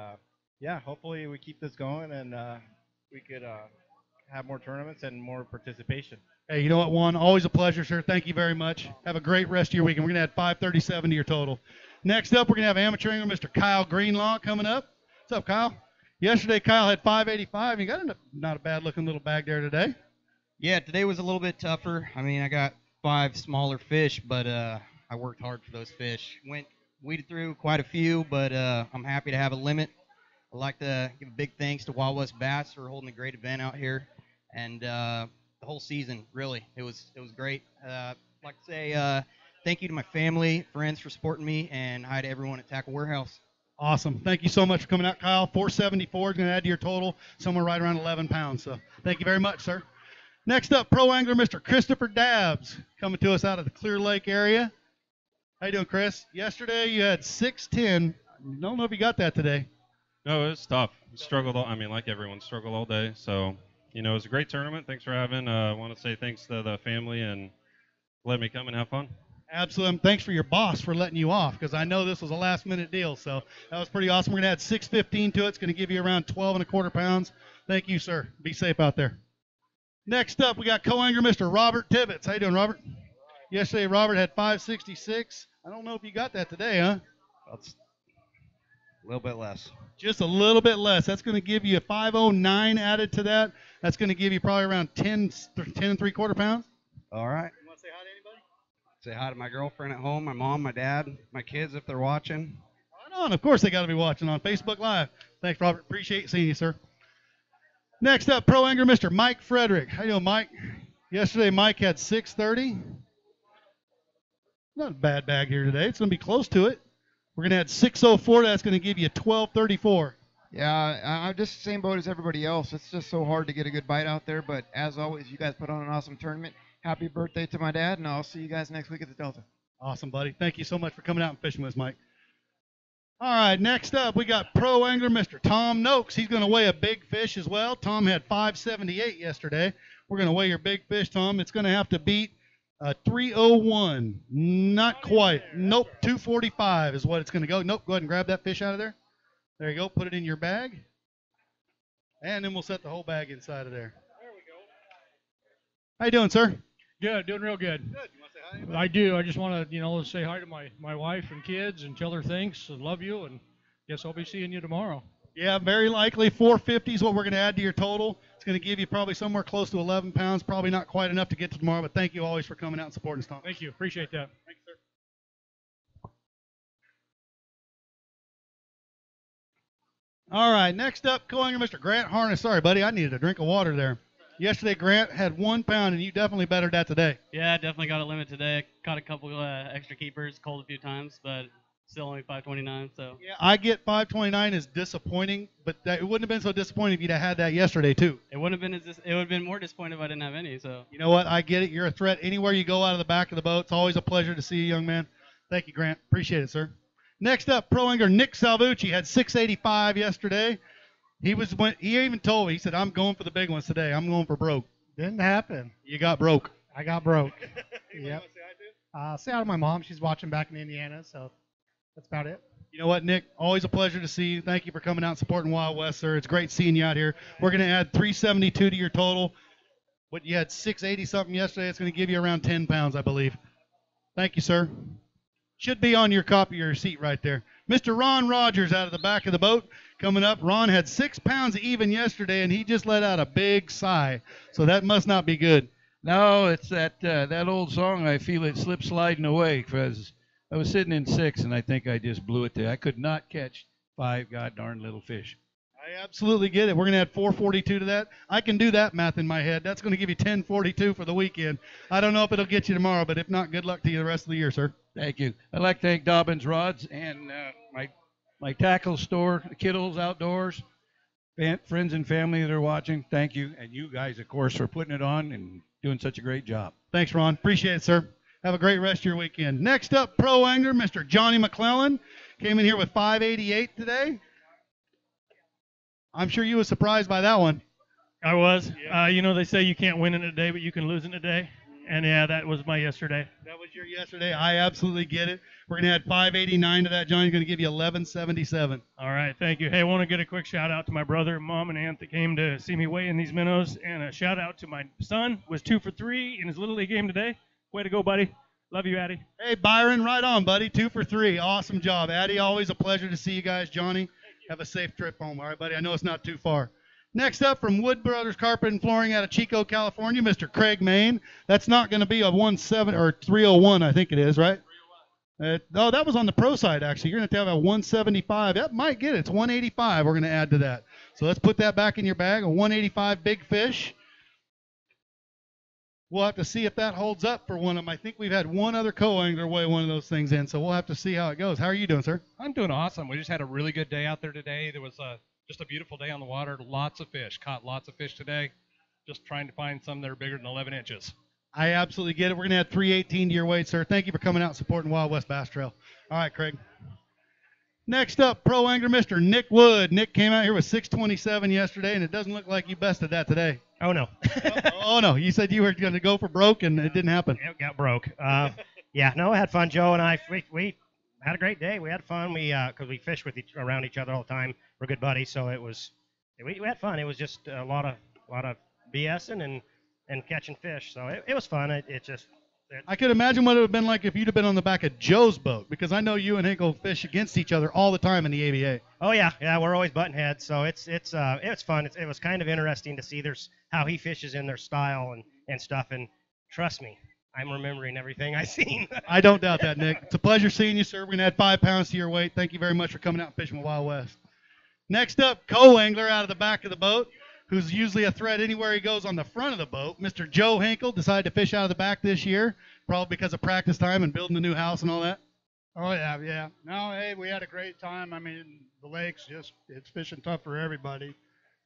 yeah, hopefully we keep this going and we could have more tournaments and more participation. Hey, you know what, Juan? Always a pleasure, sir. Thank you very much. Have a great rest of your weekend. We're going to add 537 to your total. Next up, we're going to have amateur angler Mr. Kyle Greenlaw coming up. What's up, Kyle? Yesterday, Kyle had 585. You got not a bad-looking little bag there today. Yeah, today was a little bit tougher. I mean, I got 5 smaller fish, but I worked hard for those fish. Weeded through quite a few, but I'm happy to have a limit. I'd like to give a big thanks to Wild West Bass for holding a great event out here, and the whole season, really. It was great. I'd like to say thank you to my family, friends for supporting me, and hi to everyone at Tackle Warehouse. Awesome. Thank you so much for coming out, Kyle. 474 is going to add to your total, somewhere right around 11 pounds. So thank you very much, sir. Next up, pro angler Mr. Christopher Dabbs, coming to us out of the Clear Lake area. How you doing, Chris? Yesterday you had 610. Don't know if you got that today. No, it was tough. Struggled all, like everyone, struggled all day. So you know, it was a great tournament. Thanks for having. I want to say thanks to the family and let me come and have fun. Absolutely. Thanks for your boss for letting you off, because I know this was a last-minute deal. So that was pretty awesome. We're going to add 615 to it. It's going to give you around 12 1/4 pounds. Thank you, sir. Be safe out there. Next up, we got co-angler Mr. Robert Tibbetts. How you doing, Robert? Yesterday, Robert had 566. I don't know if you got that today, huh? That's a little bit less. Just a little bit less. That's going to give you a 509 added to that. That's going to give you probably around 10 3/4 pounds. All right. You want to say hi to anybody? Say hi to my girlfriend at home, my mom, my dad, my kids if they're watching. Right on. Of course they got to be watching on Facebook Live. Thanks, Robert. Appreciate seeing you, sir. Next up, pro angler Mr. Mike Frederick. How you doing, Mike? Yesterday, Mike had 630. Not a bad bag here today. It's going to be close to it. We're going to add 604. That's going to give you 1234. Yeah, I'm just the same boat as everybody else. It's just so hard to get a good bite out there. But as always, you guys put on an awesome tournament. Happy birthday to my dad, and I'll see you guys next week at the Delta. Awesome, buddy. Thank you so much for coming out and fishing with us, Mike. All right, next up, we got pro angler Mr. Tom Noakes. He's going to weigh a big fish as well. Tom had 578 yesterday. We're going to weigh your big fish, Tom. It's going to have to beat 301. Not quite. Nope, 245 is what it's going to go. Nope, go ahead and grab that fish out of there. There you go. Put it in your bag. And then we'll set the whole bag inside of there. There we go. How you doing, sir? Good, doing real good. Good. You want to say hi to anybody? I do. I just want to, say hi to my wife and kids and tell her thanks and love you, and guess I'll be seeing you tomorrow. Yeah, very likely. 450 is what we're going to add to your total. It's going to give you probably somewhere close to 11 pounds. Probably not quite enough to get to tomorrow, but thank you always for coming out and supporting us, Tom. Thank you. Appreciate that. Thanks, sir. All right, next up, co-angler Mr. Grant Harness. Sorry, buddy, I needed a drink of water there. Yesterday, Grant had 1 pound, and you definitely bettered that today. Yeah, I definitely got a limit today. I caught a couple extra keepers, cold a few times, but still only 529. So Yeah, I get 529 is disappointing, but it wouldn't have been so disappointing if you'd have had that yesterday too. it wouldn't have been it would have been more disappointing if I didn't have any. So You know what? I get it. You're a threat anywhere you go out of the back of the boat. It's always a pleasure to see you, young man. Thank you, Grant. Appreciate it, sir. Next up, pro angler Nick Salvucci had 685 yesterday. He even told me, he said, I'm going for the big ones today. I'm going for broke. Didn't happen. You got broke. I got broke. Yep. Say hi to my mom. She's watching back in Indiana, so that's about it. You know what, Nick? Always a pleasure to see you. Thank you for coming out and supporting Wild West, sir. It's great seeing you out here. We're going to add 372 to your total. What you had 680 something yesterday. It's going to give you around 10 pounds, I believe. Thank you, sir. Should be on your copy of your receipt right there. Mr. Ron Rogers out of the back of the boat coming up. Ron had 6 pounds even yesterday, and he just let out a big sigh. So that must not be good. No, it's that old song, I Feel It Slip Sliding Away, because I was sitting in 6, and I think I just blew it there. I could not catch 5 god darn little fish. I absolutely get it. We're going to add 442 to that. I can do that math in my head. That's going to give you 1042 for the weekend. I don't know if it'll get you tomorrow, but if not, good luck to you the rest of the year, sir. Thank you. I'd like to thank Dobbins Rods and my tackle store, the Kittles Outdoors, friends and family that are watching. Thank you. And you guys, of course, for putting it on and doing such a great job. Thanks, Ron. Appreciate it, sir. Have a great rest of your weekend. Next up, pro angler, Mr. Johnny McClellan. Came in here with 588 today. I'm sure you were surprised by that one. I was. They say you can't win in a day, but you can lose in a day. And yeah, that was my yesterday. That was your yesterday. I absolutely get it. We're going to add 589 to that. Johnny's going to give you 1177. All right, thank you. Hey, I want to get a quick shout out to my brother, mom, and aunt that came to see me weigh in these minnows. And a shout out to my son, was 2 for 3 in his Little League game today. Way to go, buddy. Love you, Addie. Hey, Byron, right on, buddy. 2 for 3. Awesome job. Addie, always a pleasure to see you guys. Johnny, have a safe trip home. All right, buddy. I know it's not too far. Next up from Wood Brothers Carpet and Flooring out of Chico, California, Mr. Craig Main. That's not going to be a 17 or 301, I think it is, right? That was on the pro side, actually. You're going to have a 175. That might get it. It's 185 we're going to add to that. So let's put that back in your bag, a 185 big fish. We'll have to see if that holds up for one of them. I think we've had one other co-angler weigh one of those things in, so we'll have to see how it goes. How are you doing, sir? I'm doing awesome. We just had a really good day out there today. There was just a beautiful day on the water. Lots of fish. Caught lots of fish today. Just trying to find some that are bigger than 11 inches. I absolutely get it. We're going to add 318 to your weight, sir. Thank you for coming out and supporting Wild West Bass Trail. All right, Craig. Next up, pro angler Mr. Nick Wood. Nick came out here with 627 yesterday, and it doesn't look like you bested that today. Oh no. Oh no, you said you were going to go for broke and it didn't happen. It got broke. Yeah, no, I had fun. Joe and I, we had a great day. We had fun. Because we fish around each other all the time. We're good buddies, so we had fun. It was just a lot of BSing and catching fish. So it was fun. I could imagine what it would have been like if you'd have been on the back of Joe's boat, because I know you and Hinkle fish against each other all the time in the ABA. Oh yeah, we're always butting heads. So it's fun. It was kind of interesting to see how he fishes in their style and stuff. And trust me, I'm remembering everything I seen. I don't doubt that, Nick. It's a pleasure seeing you, sir. We're gonna add 5 pounds to your weight. Thank you very much for coming out and fishing with Wild West. Next up, co-angler out of the back of the boat, who's usually a threat anywhere he goes on the front of the boat. Mr. Joe Hinkle decided to fish out of the back this year, probably because of practice time and building a new house and all that. Oh, yeah. No, hey, we had a great time. I mean, the lake's it's fishing tough for everybody.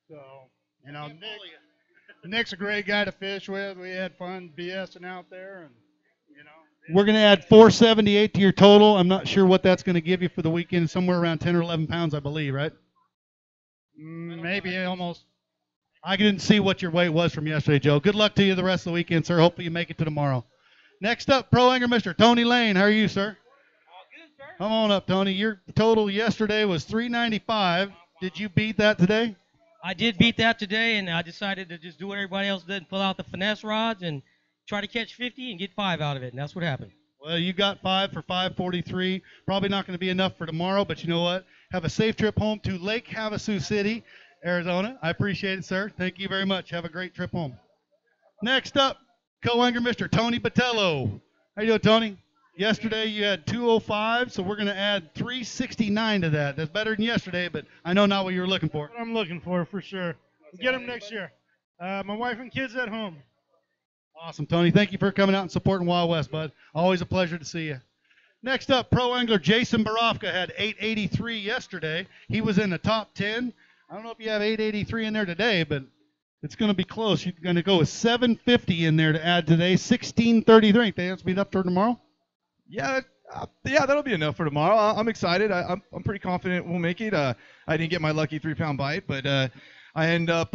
So, Nick's a great guy to fish with. We had fun BSing out there. And, We're going to add 478 to your total. I'm not sure what that's going to give you for the weekend, somewhere around 10 or 11 pounds, I believe, right? Maybe almost. I didn't see what your weight was from yesterday, Joe. Good luck to you the rest of the weekend, sir. Hopefully you make it to tomorrow. Next up, pro angler, Mr. Tony Lane. How are you, sir? All good, sir. Come on up, Tony. Your total yesterday was 395. Did you beat that today? I did beat that today, and I decided to just do what everybody else did and pull out the finesse rods and try to catch 50 and get 5 out of it, and that's what happened. Well, you got 5 for 543. Probably not going to be enough for tomorrow, but you know what? Have a safe trip home to Lake Havasu City, Arizona. I appreciate it, sir. Thank you very much. Have a great trip home. Next up, co-angler Mr. Tony Botello. How you doing, Tony? Yesterday you had 205, so we're going to add 369 to that. That's better than yesterday, but I know not what you were looking for. What I'm looking for sure. We'll get them next year. My wife and kids at home. Awesome, Tony. Thank you for coming out and supporting Wild West, bud. Always a pleasure to see you. Next up, pro angler Jason Barofka had 883 yesterday. He was in the top 10. I don't know if you have 883 in there today, but it's going to be close. You're going to go with 750 in there to add today. 1633. Think that's be up for tomorrow? Yeah, that'll be enough for tomorrow. I'm excited. I'm pretty confident we'll make it. I didn't get my lucky 3-pound bite, but I end up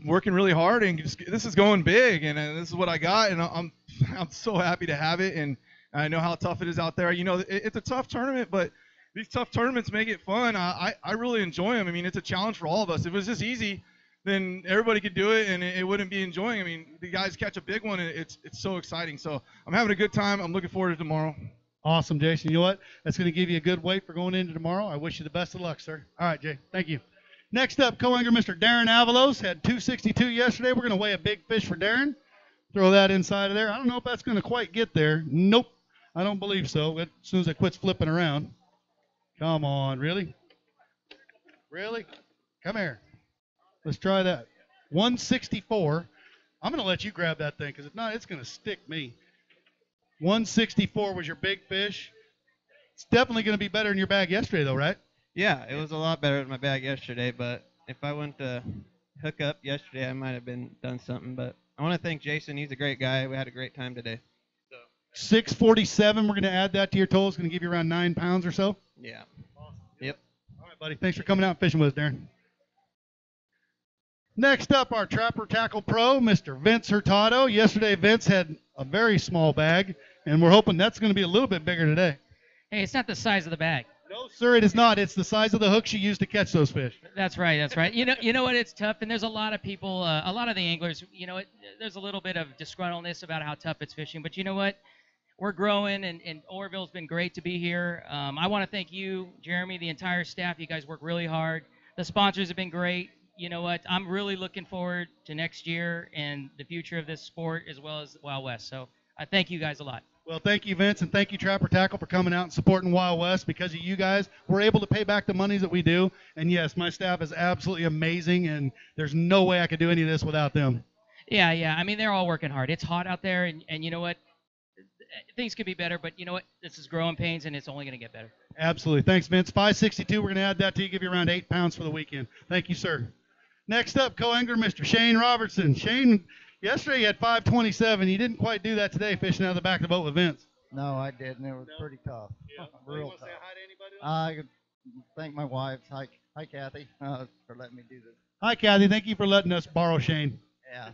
working really hard, and this is going big, and this is what I got, and I'm so happy to have it, and I know how tough it is out there. It's a tough tournament, but these tough tournaments make it fun. I really enjoy them. I mean, it's a challenge for all of us. If it was just easy, then everybody could do it, and it wouldn't be enjoying. I mean, the guys catch a big one, and it's so exciting. So I'm having a good time. I'm looking forward to tomorrow. Awesome, Jason. You know what? That's going to give you a good weight for going into tomorrow. I wish you the best of luck, sir. All right, Jay. Thank you. Next up, co-angler Mr. Darren Avalos had 262 yesterday. We're going to weigh a big fish for Darren. Throw that inside of there. I don't know if that's going to quite get there. Nope. I don't believe so. As soon as it quits flipping around. Come on, really? Really? Come here. Let's try that. 164. I'm going to let you grab that thing because if not, it's going to stick me. 164 was your big fish. It's definitely going to be better in your bag yesterday, though, right? Yeah, it was a lot better in my bag yesterday, but if I went to hook up yesterday, I might have done something. But I want to thank Jason. He's a great guy. We had a great time today. 647. We're going to add that to your total. It's going to give you around 9 pounds or so. Yeah. Awesome. Yep. All right, buddy. Thanks for coming out and fishing with us, Darren. Next up, our Trapper Tackle Pro, Mr. Vince Hurtado. Yesterday, Vince had a very small bag, and we're hoping that's going to be a little bit bigger today. Hey, it's not the size of the bag. No, sir, it is not. It's the size of the hooks you use to catch those fish. That's right. That's right. You know what? It's tough, and there's a lot of people, a lot of the anglers. There's a little bit of disgruntledness about how tough it's fishing. But you know what? We're growing, and Oroville's been great to be here. I want to thank you, Jeremy, the entire staff. You guys work really hard. The sponsors have been great. You know what? I'm really looking forward to next year and the future of this sport as well as Wild West. So I thank you guys a lot. Well, thank you, Vince, and thank you, Trapper Tackle, for coming out and supporting Wild West. Because of you guys, we're able to pay back the monies that we do. And, yes, my staff is absolutely amazing, and there's no way I could do any of this without them. Yeah. I mean, they're all working hard. It's hot out there, and you know what? Things could be better, but you know what? This is growing pains, and it's only going to get better. Absolutely. Thanks, Vince. 562, we're going to add that to you, give you around 8 pounds for the weekend. Thank you, sir. Next up, co-angler Mr. Shane Robertson. Shane, yesterday you had 527. You didn't quite do that today, fishing out of the back of the boat with Vince. No, I didn't. It was pretty tough. Yeah. Real tough. Say hi to anybody else? I could thank my wife. Hi, Kathy, for letting me do this. Hi, Kathy. Thank you for letting us borrow Shane.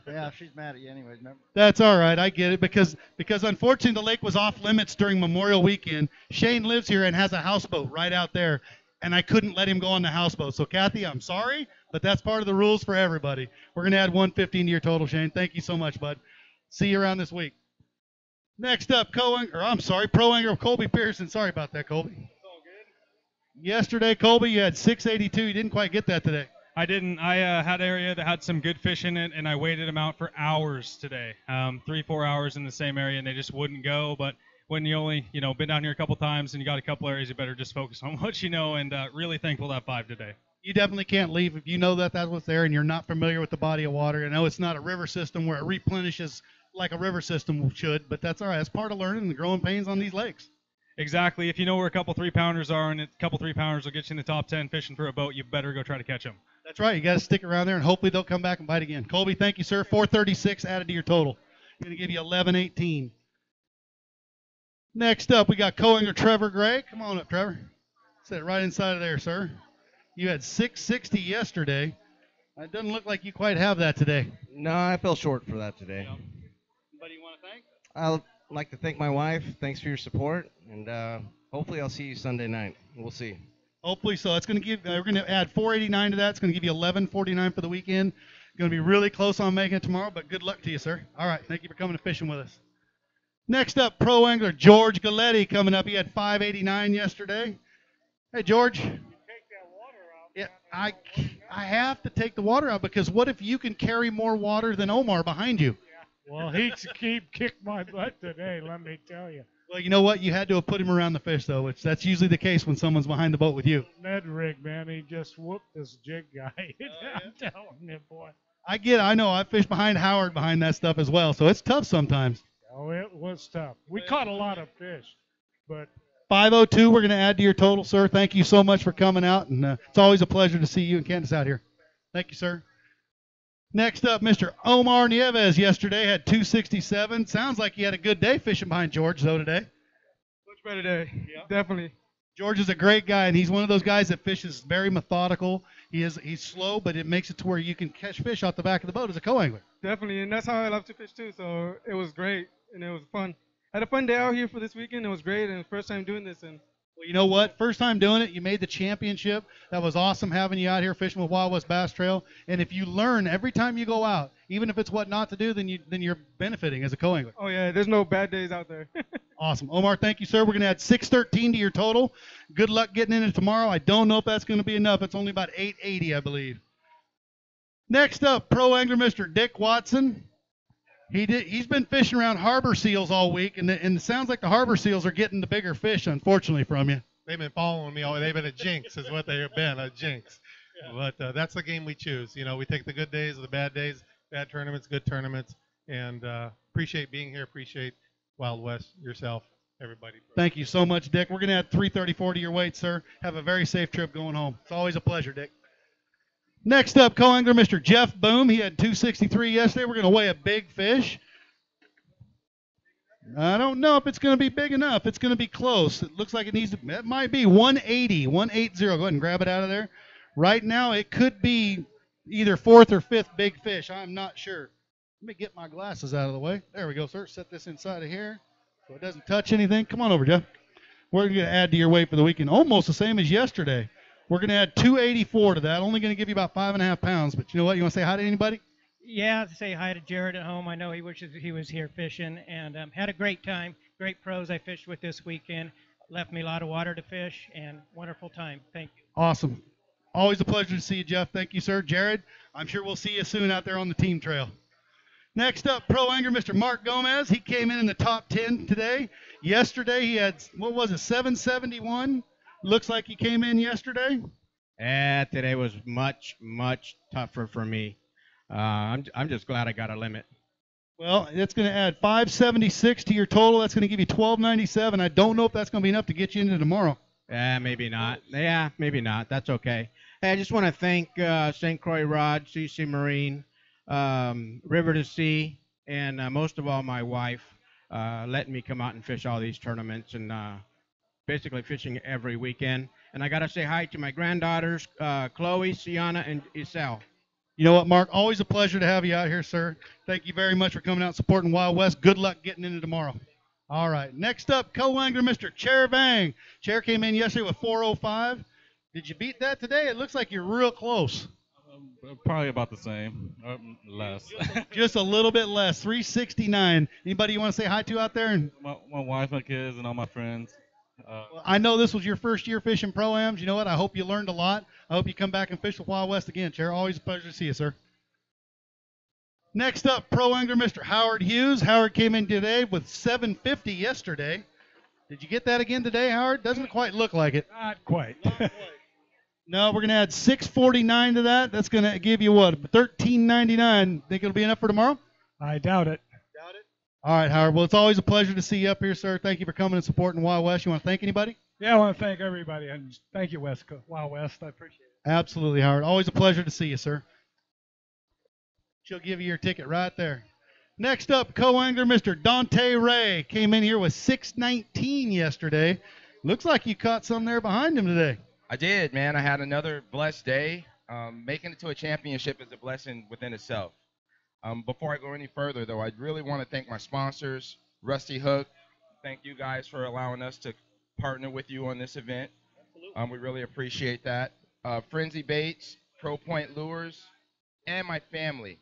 Yeah, she's mad at you anyways, remember? That's all right. I get it because unfortunately the lake was off limits during Memorial Weekend. Shane lives here and has a houseboat right out there, and I couldn't let him go on the houseboat. So Kathy, I'm sorry, but that's part of the rules for everybody. We're gonna add 115 to your total, Shane. Thank you so much, bud. See you around this week. Next up, pro angler Colby Pearson. Sorry about that, Colby. Yesterday, Colby, you had 682. You didn't quite get that today. I didn't. I had an area that had some good fish in it, and I waited them out for hours today, 3-4 hours in the same area, and they just wouldn't go. But when you only, been down here a couple times and you got a couple areas, you better just focus on what you know. And really thankful to have 5 today. You definitely can't leave if you know that that's what's there and you're not familiar with the body of water. I know it's not a river system where it replenishes like a river system should, but that's all right. That's part of learning the growing pains on these lakes. Exactly. If you know where a couple 3-pounders are, and a couple 3-pounders will get you in the top 10 fishing for a boat, you better go try to catch them. That's right. You got to stick around there, and hopefully they'll come back and bite again. Colby, thank you, sir. 436 added to your total. Going to give you 1118. Next up, we got co-angler Trevor Gray. Come on up, Trevor. Sit right inside of there, sir. You had 660 yesterday. It doesn't look like you quite have that today. No, I fell short for that today. Anybody you want to thank? I'd like to thank my wife. Thanks for your support, and hopefully I'll see you Sunday night. We'll see. Hopefully so. It's going to give. We're going to add 489 to that. It's going to give you 1149 for the weekend. Going to be really close on making it tomorrow, but good luck to you, sir. All right. Thank you for coming to fishing with us. Next up, pro angler George Galletti coming up. He had 589 yesterday. Hey, George. Yeah, I have to take the water out because what if you can carry more water than Omar behind you? Well, he's kicked my butt today, let me tell you. Well, you know what? You had to have put him around the fish, though. That's usually the case when someone's behind the boat with you. Ned rig, man, he just whooped this jig guy. I'm telling you, boy. I get it. I know. I fished behind Howard behind that stuff as well, so it's tough sometimes. Oh, it was tough. We caught a lot of fish, but 502, we're going to add to your total, sir. Thank you so much for coming out, and it's always a pleasure to see you and Candace out here. Thank you, sir. Next up, Mr. Omar Nieves yesterday had 267. Sounds like he had a good day fishing behind George, though, today. Much better day. Yeah. Definitely. George is a great guy, and he's one of those guys that fishes very methodical. He's slow, but it makes it to where you can catch fish off the back of the boat as a co-angler. Definitely, and that's how I love to fish, too. So it was great, and it was fun. I had a fun day out here for this weekend. It was great, and first time doing this. And well, you know what? First time doing it, you made the championship. That was awesome having you out here fishing with Wild West Bass Trail. And if you learn every time you go out, even if it's what not to do, then you're benefiting as a co-angler. Oh yeah, there's no bad days out there. Awesome, Omar. Thank you, sir. We're gonna add 613 to your total. Good luck getting in it tomorrow. I don't know if that's gonna be enough. It's only about 880, I believe. Next up, pro angler Mr. Dick Watson. He's been fishing around harbor seals all week, and it sounds like the harbor seals are getting the bigger fish, unfortunately, from you. They've been following me all. They've been a jinx, is what they have been, a jinx. Yeah. But that's the game we choose. We take the good days, the bad days, bad tournaments, good tournaments, and appreciate being here. Appreciate Wild West, yourself, everybody. Thank you so much, Dick. We're gonna add 334 to your weight, sir. Have a very safe trip going home. It's always a pleasure, Dick. Next up, co-angler Mr. Jeff Boom. He had 263 yesterday. We're going to weigh a big fish. I don't know if it's going to be big enough. It's going to be close. It looks like it might be 180. Go ahead and grab it out of there. Right now, it could be either fourth or fifth big fish. I'm not sure. Let me get my glasses out of the way. There we go, sir. Set this inside of here so it doesn't touch anything. Come on over, Jeff. We're going to add to your weight for the weekend. Almost the same as yesterday. We're going to add 284 to that. Only going to give you about 5.5 pounds. But you know what? You want to say hi to anybody? Yeah, say hi to Jared at home. I know he wishes he was here fishing, and had a great time. Great pros I fished with this weekend. Left me a lot of water to fish, and wonderful time. Thank you. Awesome. Always a pleasure to see you, Jeff. Thank you, sir. Jared, I'm sure we'll see you soon out there on the team trail. Next up, pro angler Mr. Mark Gomez. He came in the top 10 today. Yesterday he had, 771. Looks like he came in yesterday. Today was much, much tougher for me. I'm just glad I got a limit. Well, it's going to add 576 to your total. That's going to give you 1297. I don't know if that's going to be enough to get you into tomorrow. Maybe not. Yeah, maybe not. That's okay. Hey, I just want to thank St. Croix Rod, CC Marine, River to Sea, and most of all my wife letting me come out and fish all these tournaments and basically fishing every weekend. And I got to say hi to my granddaughters, Chloe, Sienna, and Isel. You know what, Mark? Always a pleasure to have you out here, sir. Thank you very much for coming out and supporting Wild West. Good luck getting into tomorrow. All right. Next up, co-angler Mr. Chair Bang. Chair came in yesterday with 405. Did you beat that today? It looks like you're real close. Probably about the same, less. Just a little bit less, 369. Anybody you want to say hi to out there? And My wife, my kids, and all my friends. I know this was your first year fishing pro-ams. You know what? I hope you learned a lot. I hope you come back and fish with Wild West again, Chair. Always a pleasure to see you, sir. Next up, pro angler Mr. Howard Hughes. Howard came in today with 750 yesterday. Did you get that again today, Howard? Doesn't quite look like it. Not quite. No, we're going to add 649 to that. That's going to give you what? 1399. Think it'll be enough for tomorrow? I doubt it. All right, Howard. Well, it's always a pleasure to see you up here, sir. Thank you for coming and supporting Wild West. You want to thank anybody? Yeah, I want to thank everybody, and thank you, Wild West. I appreciate it. Absolutely, Howard. Always a pleasure to see you, sir. She'll give you your ticket right there. Next up, co-angler Mr. Dante Ray came in here with 619 yesterday. Looks like you caught some there behind him today. I did, man. I had another blessed day. Making it to a championship is a blessing within itself. Before I go any further, though, I really want to thank my sponsors, Rusty Hook. Thank you guys for allowing us to partner with you on this event. We really appreciate that. Frenzy Baits, Pro Point Lures, and my family.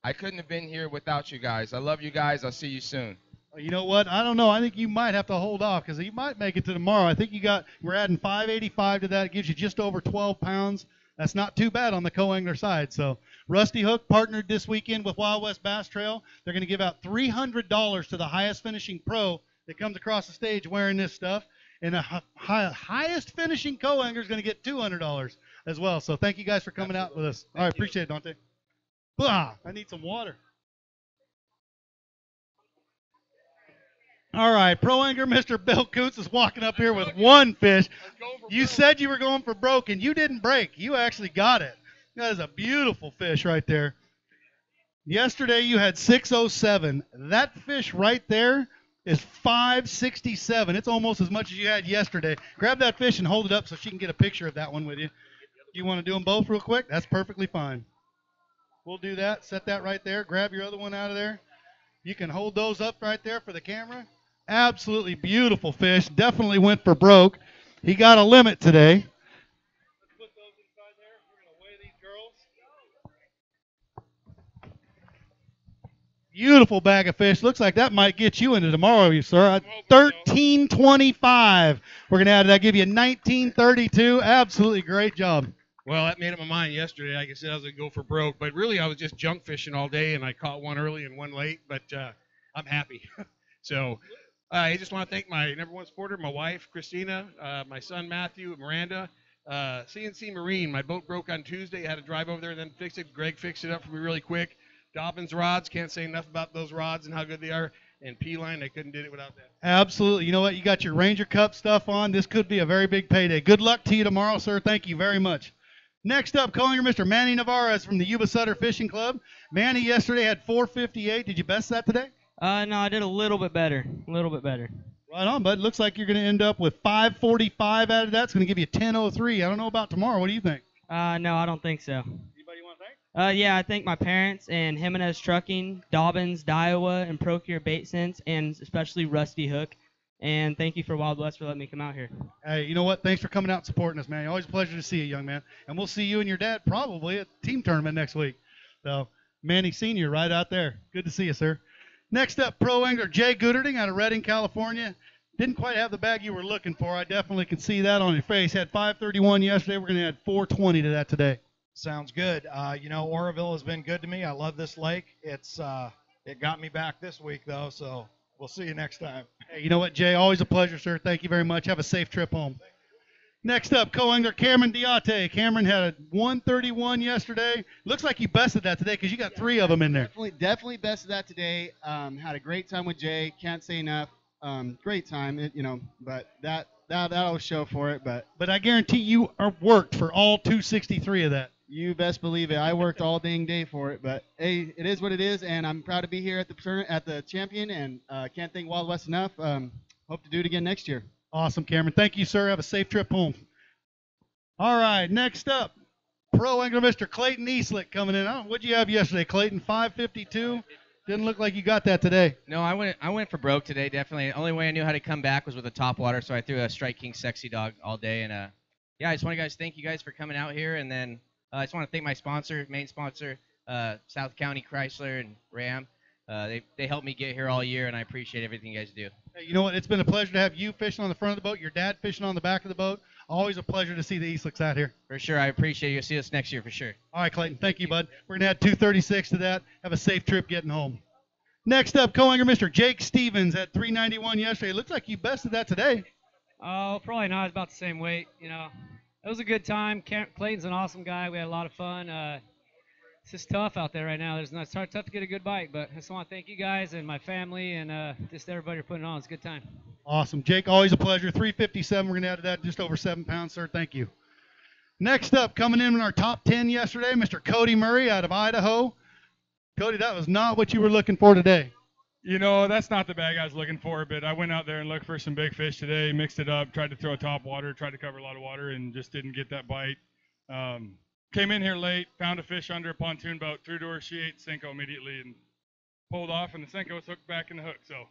I couldn't have been here without you guys. I love you guys. I'll see you soon. You know what? I don't know. I think you might have to hold off because you might make it to tomorrow. I think we're adding 585 to that. It gives you just over 12 pounds. That's not too bad on the co-angler side. So Rusty Hook partnered this weekend with Wild West Bass Trail. They're going to give out $300 to the highest finishing pro that comes across the stage wearing this stuff. And the highest finishing co-angler is going to get $200 as well. So thank you guys for coming out with us. All right, appreciate it, Dante. Blah, I need some water. All right, pro angler Mr. Bill Koontz is walking up here with one fish. You said you were going for broke, and you didn't break. You actually got it. That is a beautiful fish right there. Yesterday you had 607. That fish right there is 567. It's almost as much as you had yesterday. Grab that fish and hold it up so she can get a picture of that one with you. Do you want to do them both real quick? That's perfectly fine. We'll do that. Set that right there. Grab your other one out of there. You can hold those up right there for the camera. Absolutely beautiful fish. Definitely went for broke. He got a limit today. Let's put those inside there. We're going to weigh these girls. Beautiful bag of fish. Looks like that might get you into tomorrow, you sir. 1325. We're going to add that. Give you 1932. Absolutely great job. Well, that made up my mind yesterday. Like I said, I was going to go for broke. But really, I was just junk fishing all day, and I caught one early and one late. But I'm happy. So I just want to thank my number one supporter, my wife, Christina, my son, Matthew, Miranda, CNC Marine. My boat broke on Tuesday. I had to drive over there and then fix it. Greg fixed it up for me really quick. Dobbins Rods. Can't say enough about those rods and how good they are. And P-Line, I couldn't do it without that. Absolutely. You know what? You got your Ranger Cup stuff on. This could be a very big payday. Good luck to you tomorrow, sir. Thank you very much. Next up, calling Mr. Manny Navarez from the Yuba Sutter Fishing Club. Manny yesterday had 458. Did you best that today? No, I did a little bit better. A little bit better. Right on, bud. Looks like you're going to end up with 545 out of that. It's going to give you 1003. I don't know about tomorrow. What do you think? No, I don't think so. Anybody you want to thank? Yeah, I thank my parents and Jimenez Trucking, Dobbins, Daiwa, and Procure Bait Sense, and especially Rusty Hook. And thank you for Wild West for letting me come out here. Hey, you know what? Thanks for coming out and supporting us, man. Always a pleasure to see you, young man. And we'll see you and your dad probably at the team tournament next week. So, Manny Sr. right out there. Good to see you, sir. Next up, pro angler Jay Gooderding out of Redding, California. Didn't quite have the bag you were looking for. I definitely can see that on your face. Had 531 yesterday. We're going to add 420 to that today. Sounds good. You know, Oroville has been good to me. I love this lake. It got me back this week, though, so we'll see you next time. Hey, you know what, Jay? Always a pleasure, sir. Thank you very much. Have a safe trip home. Next up, co-angler Cameron Diate. Cameron had a 131 yesterday. Looks like you bested that today because you got three of them in there. Definitely bested that today. Had a great time with Jay. Can't say enough. Great time, but that'll show for it. But I guarantee you worked for all 263 of that. You best believe it. I worked all dang day for it, but hey, it is what it is, and I'm proud to be here at the champion, and can't thank Wild West enough. Hope to do it again next year. Awesome, Cameron. Thank you, sir. Have a safe trip home. All right, next up, pro angler Mr. Clayton Eastlick coming in. What'd you have yesterday, Clayton? 552. Didn't look like you got that today. No, I went for broke today, definitely. The only way I knew how to come back was with a top water, so I threw a Strike King Sexy Dog all day. And yeah, I just want to thank you guys for coming out here, and then I just want to thank my sponsor, main sponsor, South County Chrysler and Ram. They helped me get here all year, and I appreciate everything you guys do. Hey, you know what? It's been a pleasure to have you fishing on the front of the boat, your dad fishing on the back of the boat. Always a pleasure to see the Eastlicks out here. For sure, I appreciate you. See us next year for sure. All right, Clayton. Thank you, bud. We're going to add 236 to that. Have a safe trip getting home. Next up, co-angler Mr. Jake Stevens at 391 yesterday. Looks like you bested that today. Oh, probably not. It's about the same weight. You know, it was a good time. Clayton's an awesome guy. We had a lot of fun. It's just tough out there right now. It's tough to get a good bite, but I just want to thank you guys and my family and just everybody for putting it on. It's a good time. Awesome. Jake, always a pleasure. 357. We're going to add to that just over 7 pounds, sir. Thank you. Next up, coming in our top 10 yesterday, Mr. Cody Murray out of Idaho. Cody, that was not what you were looking for today. You know, that's not the bag I was looking for, but I went out there and looked for some big fish today, mixed it up, tried to throw a top water, tried to cover a lot of water, and just didn't get that bite. Came in here late, found a fish under a pontoon boat, threw to her, she ate Senko immediately and pulled off, and the Senko was hooked back in the hook. So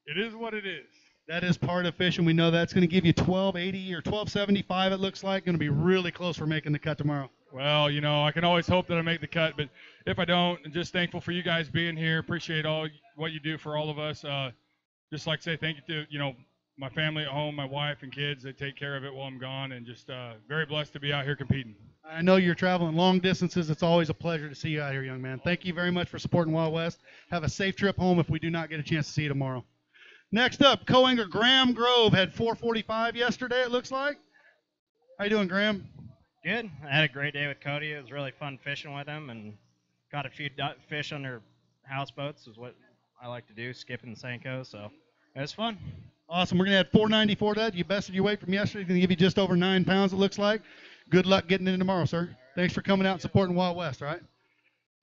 it is what it is. That is part of fishing. We know that's going to give you 1280 or 1275, it looks like. Going to be really close for making the cut tomorrow. Well, you know, I can always hope that I make the cut, but if I don't, I'm just thankful for you guys being here. Appreciate all what you do for all of us. Just like to say thank you to, you know, my family at home, my wife and kids. They take care of it while I'm gone, and just very blessed to be out here competing. I know you're traveling long distances. It's always a pleasure to see you out here, young man. Thank you very much for supporting Wild West. Have a safe trip home if we do not get a chance to see you tomorrow. Next up, co-angler Graham Grove had 445 yesterday, it looks like. How you doing, Graham? Good. I had a great day with Cody. It was really fun fishing with him and caught a few fish under houseboats is what I like to do, skipping the Senko, so it was fun. Awesome. We're going to add 494 to that. You bested your weight from yesterday. Going to give you just over 9 pounds, it looks like. Good luck getting in tomorrow, sir. Thanks for coming out and supporting Wild West, all right?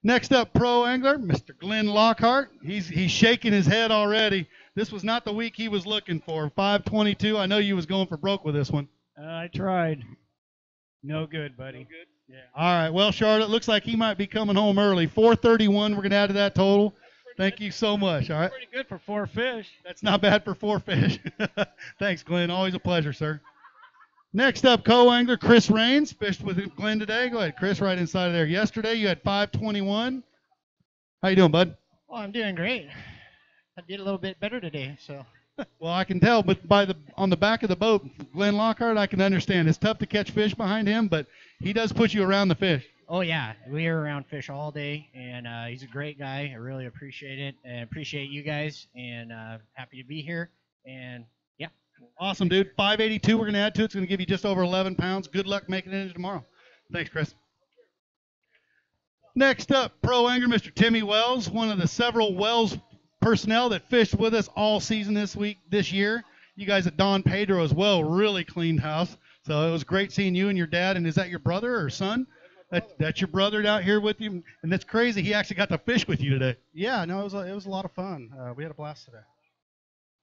Next up, pro angler, Mr. Glenn Lockhart. He's shaking his head already. This was not the week he was looking for. 522. I know you was going for broke with this one. I tried. No good, buddy. No good? Yeah. All right. Well, Charlotte, looks like he might be coming home early. 431. We're going to add to that total. Thank you so much. All right. Pretty good for 4 fish. That's not bad for 4 fish. Thanks, Glenn. Always a pleasure, sir. Next up, co-angler Chris Raines. Fished with Glenn today. Go ahead, Chris, right inside of there. Yesterday, you had 521. How you doing, bud? Well, I'm doing great. I did a little bit better today, so. Well, I can tell, but on the back of the boat, Glenn Lockhart, I can understand. It's tough to catch fish behind him, but he does put you around the fish. Oh, yeah. We are around fish all day, and he's a great guy. I really appreciate it, and appreciate you guys, and happy to be here. And, yeah. Awesome, dude. 582 we're going to add to it. It's going to give you just over 11 pounds. Good luck making it into tomorrow. Thanks, Chris. Next up, pro angler Mr. Timmy Wells, one of the several Wells personnel that fished with us all season this year. You guys at Don Pedro as well really cleaned house. So it was great seeing you and your dad. And is that your brother or son? That's your brother out here with you? And that's crazy. He actually got to fish with you today. Yeah, no, it was a lot of fun. We had a blast today.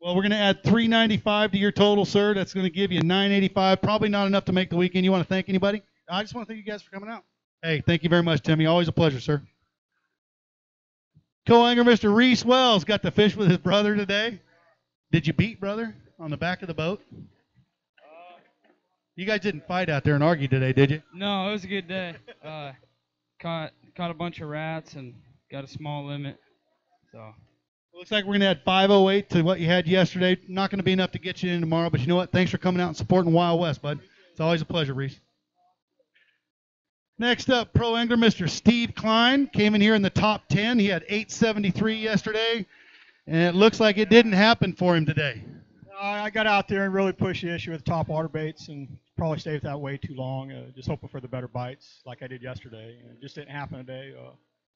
Well, we're going to add 395 to your total, sir. That's going to give you 985. Probably not enough to make the weekend. You want to thank anybody? I just want to thank you guys for coming out. Hey, thank you very much, Timmy. Always a pleasure, sir. Co-angler Mr. Reese Wells got to fish with his brother today. Did you beat brother on the back of the boat? You guys didn't fight out there and argue today, did you? No, it was a good day. Caught a bunch of rats and got a small limit. So. Looks like we're going to add 508 to what you had yesterday. Not going to be enough to get you in tomorrow, but you know what? Thanks for coming out and supporting Wild West, bud. It's always a pleasure, Reese. Next up, pro angler Mr. Steve Klein came in here in the top 10. He had 873 yesterday, and it looks like it didn't happen for him today. I got out there and really pushed the issue with top water baits and probably stayed that way too long. Just hoping for the better bites like I did yesterday. It just didn't happen today.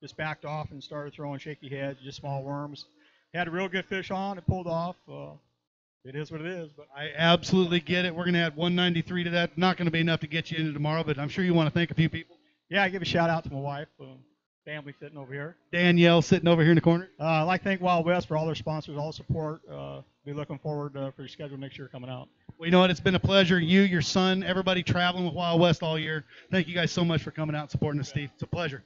Just backed off and started throwing shaky heads, just small worms. Had a real good fish on. It pulled off. It is what it is. But I absolutely get it. We're going to add 193 to that. Not going to be enough to get you into tomorrow, but I'm sure you want to thank a few people. Yeah, I give a shout out to my wife, family sitting over here. Danielle sitting over here in the corner. I'd like to thank Wild West for all their sponsors, all the support. Be looking forward for your schedule next year coming out. Well, you know what? It's been a pleasure. You, your son, everybody traveling with Wild West all year. Thank you guys so much for coming out and supporting us, Steve. It's a pleasure.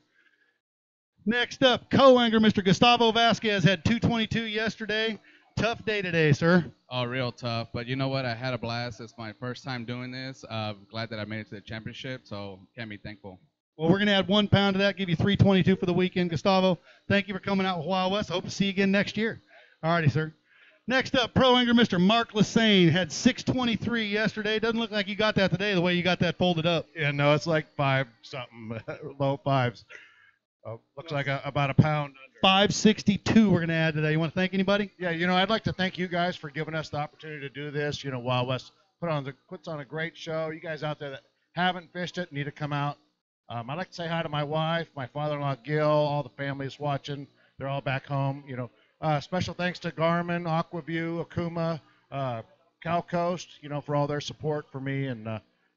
Next up, co-angler Mr. Gustavo Vasquez had 222 yesterday. Tough day today, sir. Oh, real tough. But you know what? I had a blast. It's my first time doing this. Glad that I made it to the championship, so can't be thankful. Well, we're going to add 1 pound to that, give you 322 for the weekend. Gustavo, thank you for coming out with Wild West. I hope to see you again next year. All righty, sir. Next up, pro angler Mr. Mark Lassane had 623 yesterday. Doesn't look like you got that today, the way you got that folded up. Yeah, no, it's like 5 something, low fives. Looks like about a pound. 562 we're going to add today. You want to thank anybody? Yeah, you know, I'd like to thank you guys for giving us the opportunity to do this. You know, Wild West puts on a great show. You guys out there that haven't fished it need to come out. I'd like to say hi to my wife, my father-in-law Gil, all the families watching. They're all back home. You know, special thanks to Garmin, Aquaview, Akuma, Cal Coast, you know, for all their support for me and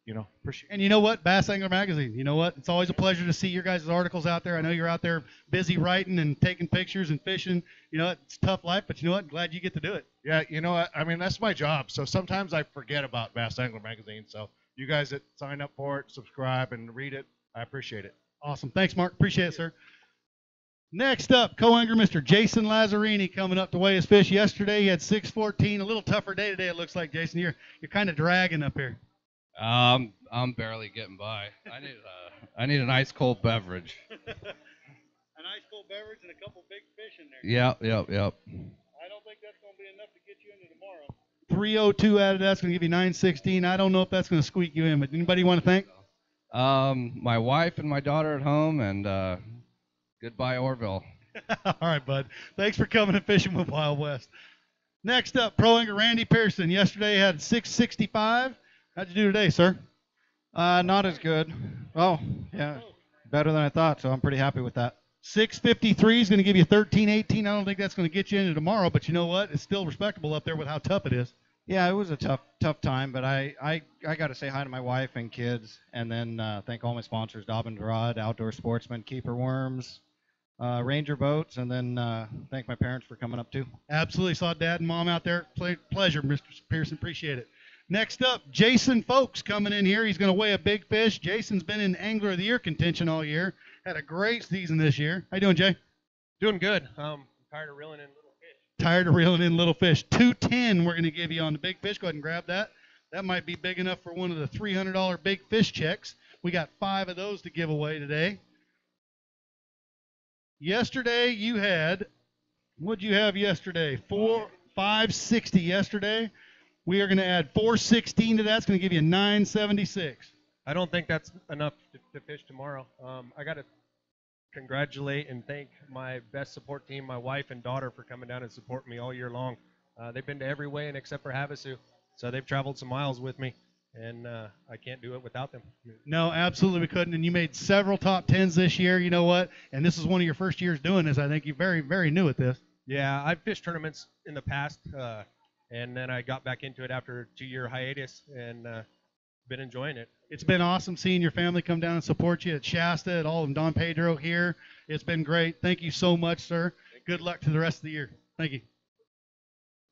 you know, appreciate. And you know what? Bass Angler Magazine. You know what? It's always a pleasure to see your guys' articles out there. I know you're out there busy writing and taking pictures and fishing. You know, it's a tough life, but you know what? Glad you get to do it. Yeah, you know what? I mean, that's my job. So sometimes I forget about Bass Angler Magazine. So you guys that sign up for it, subscribe, and read it, I appreciate it. Awesome. Thanks, Mark. Appreciate it, sir. Next up, co-angler Mr. Jason Lazzarini coming up to weigh his fish. Yesterday he had 614. A little tougher day today, it looks like, Jason. You're kind of dragging up here. I'm barely getting by. I need an ice cold beverage. An ice cold beverage and a couple big fish in there. Yep. I don't think that's going to be enough to get you into tomorrow. 302 added, that's going to give you 916. I don't know if that's going to squeak you in, but anybody want to thank? My wife and my daughter at home, and goodbye Orville. All right, bud. Thanks for coming and fishing with Wild West. Next up, pro angler Randy Pearson. Yesterday had 665. How'd you do today, sir? Not as good. Oh, yeah, better than I thought, so I'm pretty happy with that. 653 is going to give you 1318. I don't think that's going to get you into tomorrow, but you know what? It's still respectable up there with how tough it is. Yeah, it was a tough time, but I got to say hi to my wife and kids, and then thank all my sponsors, Dobbins Rod, Outdoor Sportsman, Keeper Worms, Ranger Boats, and then thank my parents for coming up too. Absolutely. Saw Dad and Mom out there. Pleasure, Mr. Pearson. Appreciate it. Next up, Jason Folks coming in here. He's going to weigh a big fish. Jason's been in Angler of the Year contention all year. Had a great season this year. How you doing, Jay? Doing good. Tired of reeling in little fish. Tired of reeling in little fish. 210 we're going to give you on the big fish. Go ahead and grab that. That might be big enough for one of the $300 big fish checks. We got 5 of those to give away today. Yesterday you had, what'd you have yesterday? 560 yesterday. We are going to add 416 to that. It's going to give you 976. I don't think that's enough to fish tomorrow. I got to congratulate and thank my best support team, my wife and daughter, for coming down and supporting me all year long. They've been to every weigh-in except for Havasu, so they've traveled some miles with me, and I can't do it without them. No, absolutely we couldn't. And you made several top 10s this year. You know what? And this is one of your first years doing this. I think you're very, very new at this. Yeah, I've fished tournaments in the past, and then I got back into it after a 2-year hiatus, and been enjoying it. It's been awesome seeing your family come down and support you at Shasta, at all of Don Pedro here. It's been great. Thank you so much, sir. Good luck to the rest of the year. Thank you.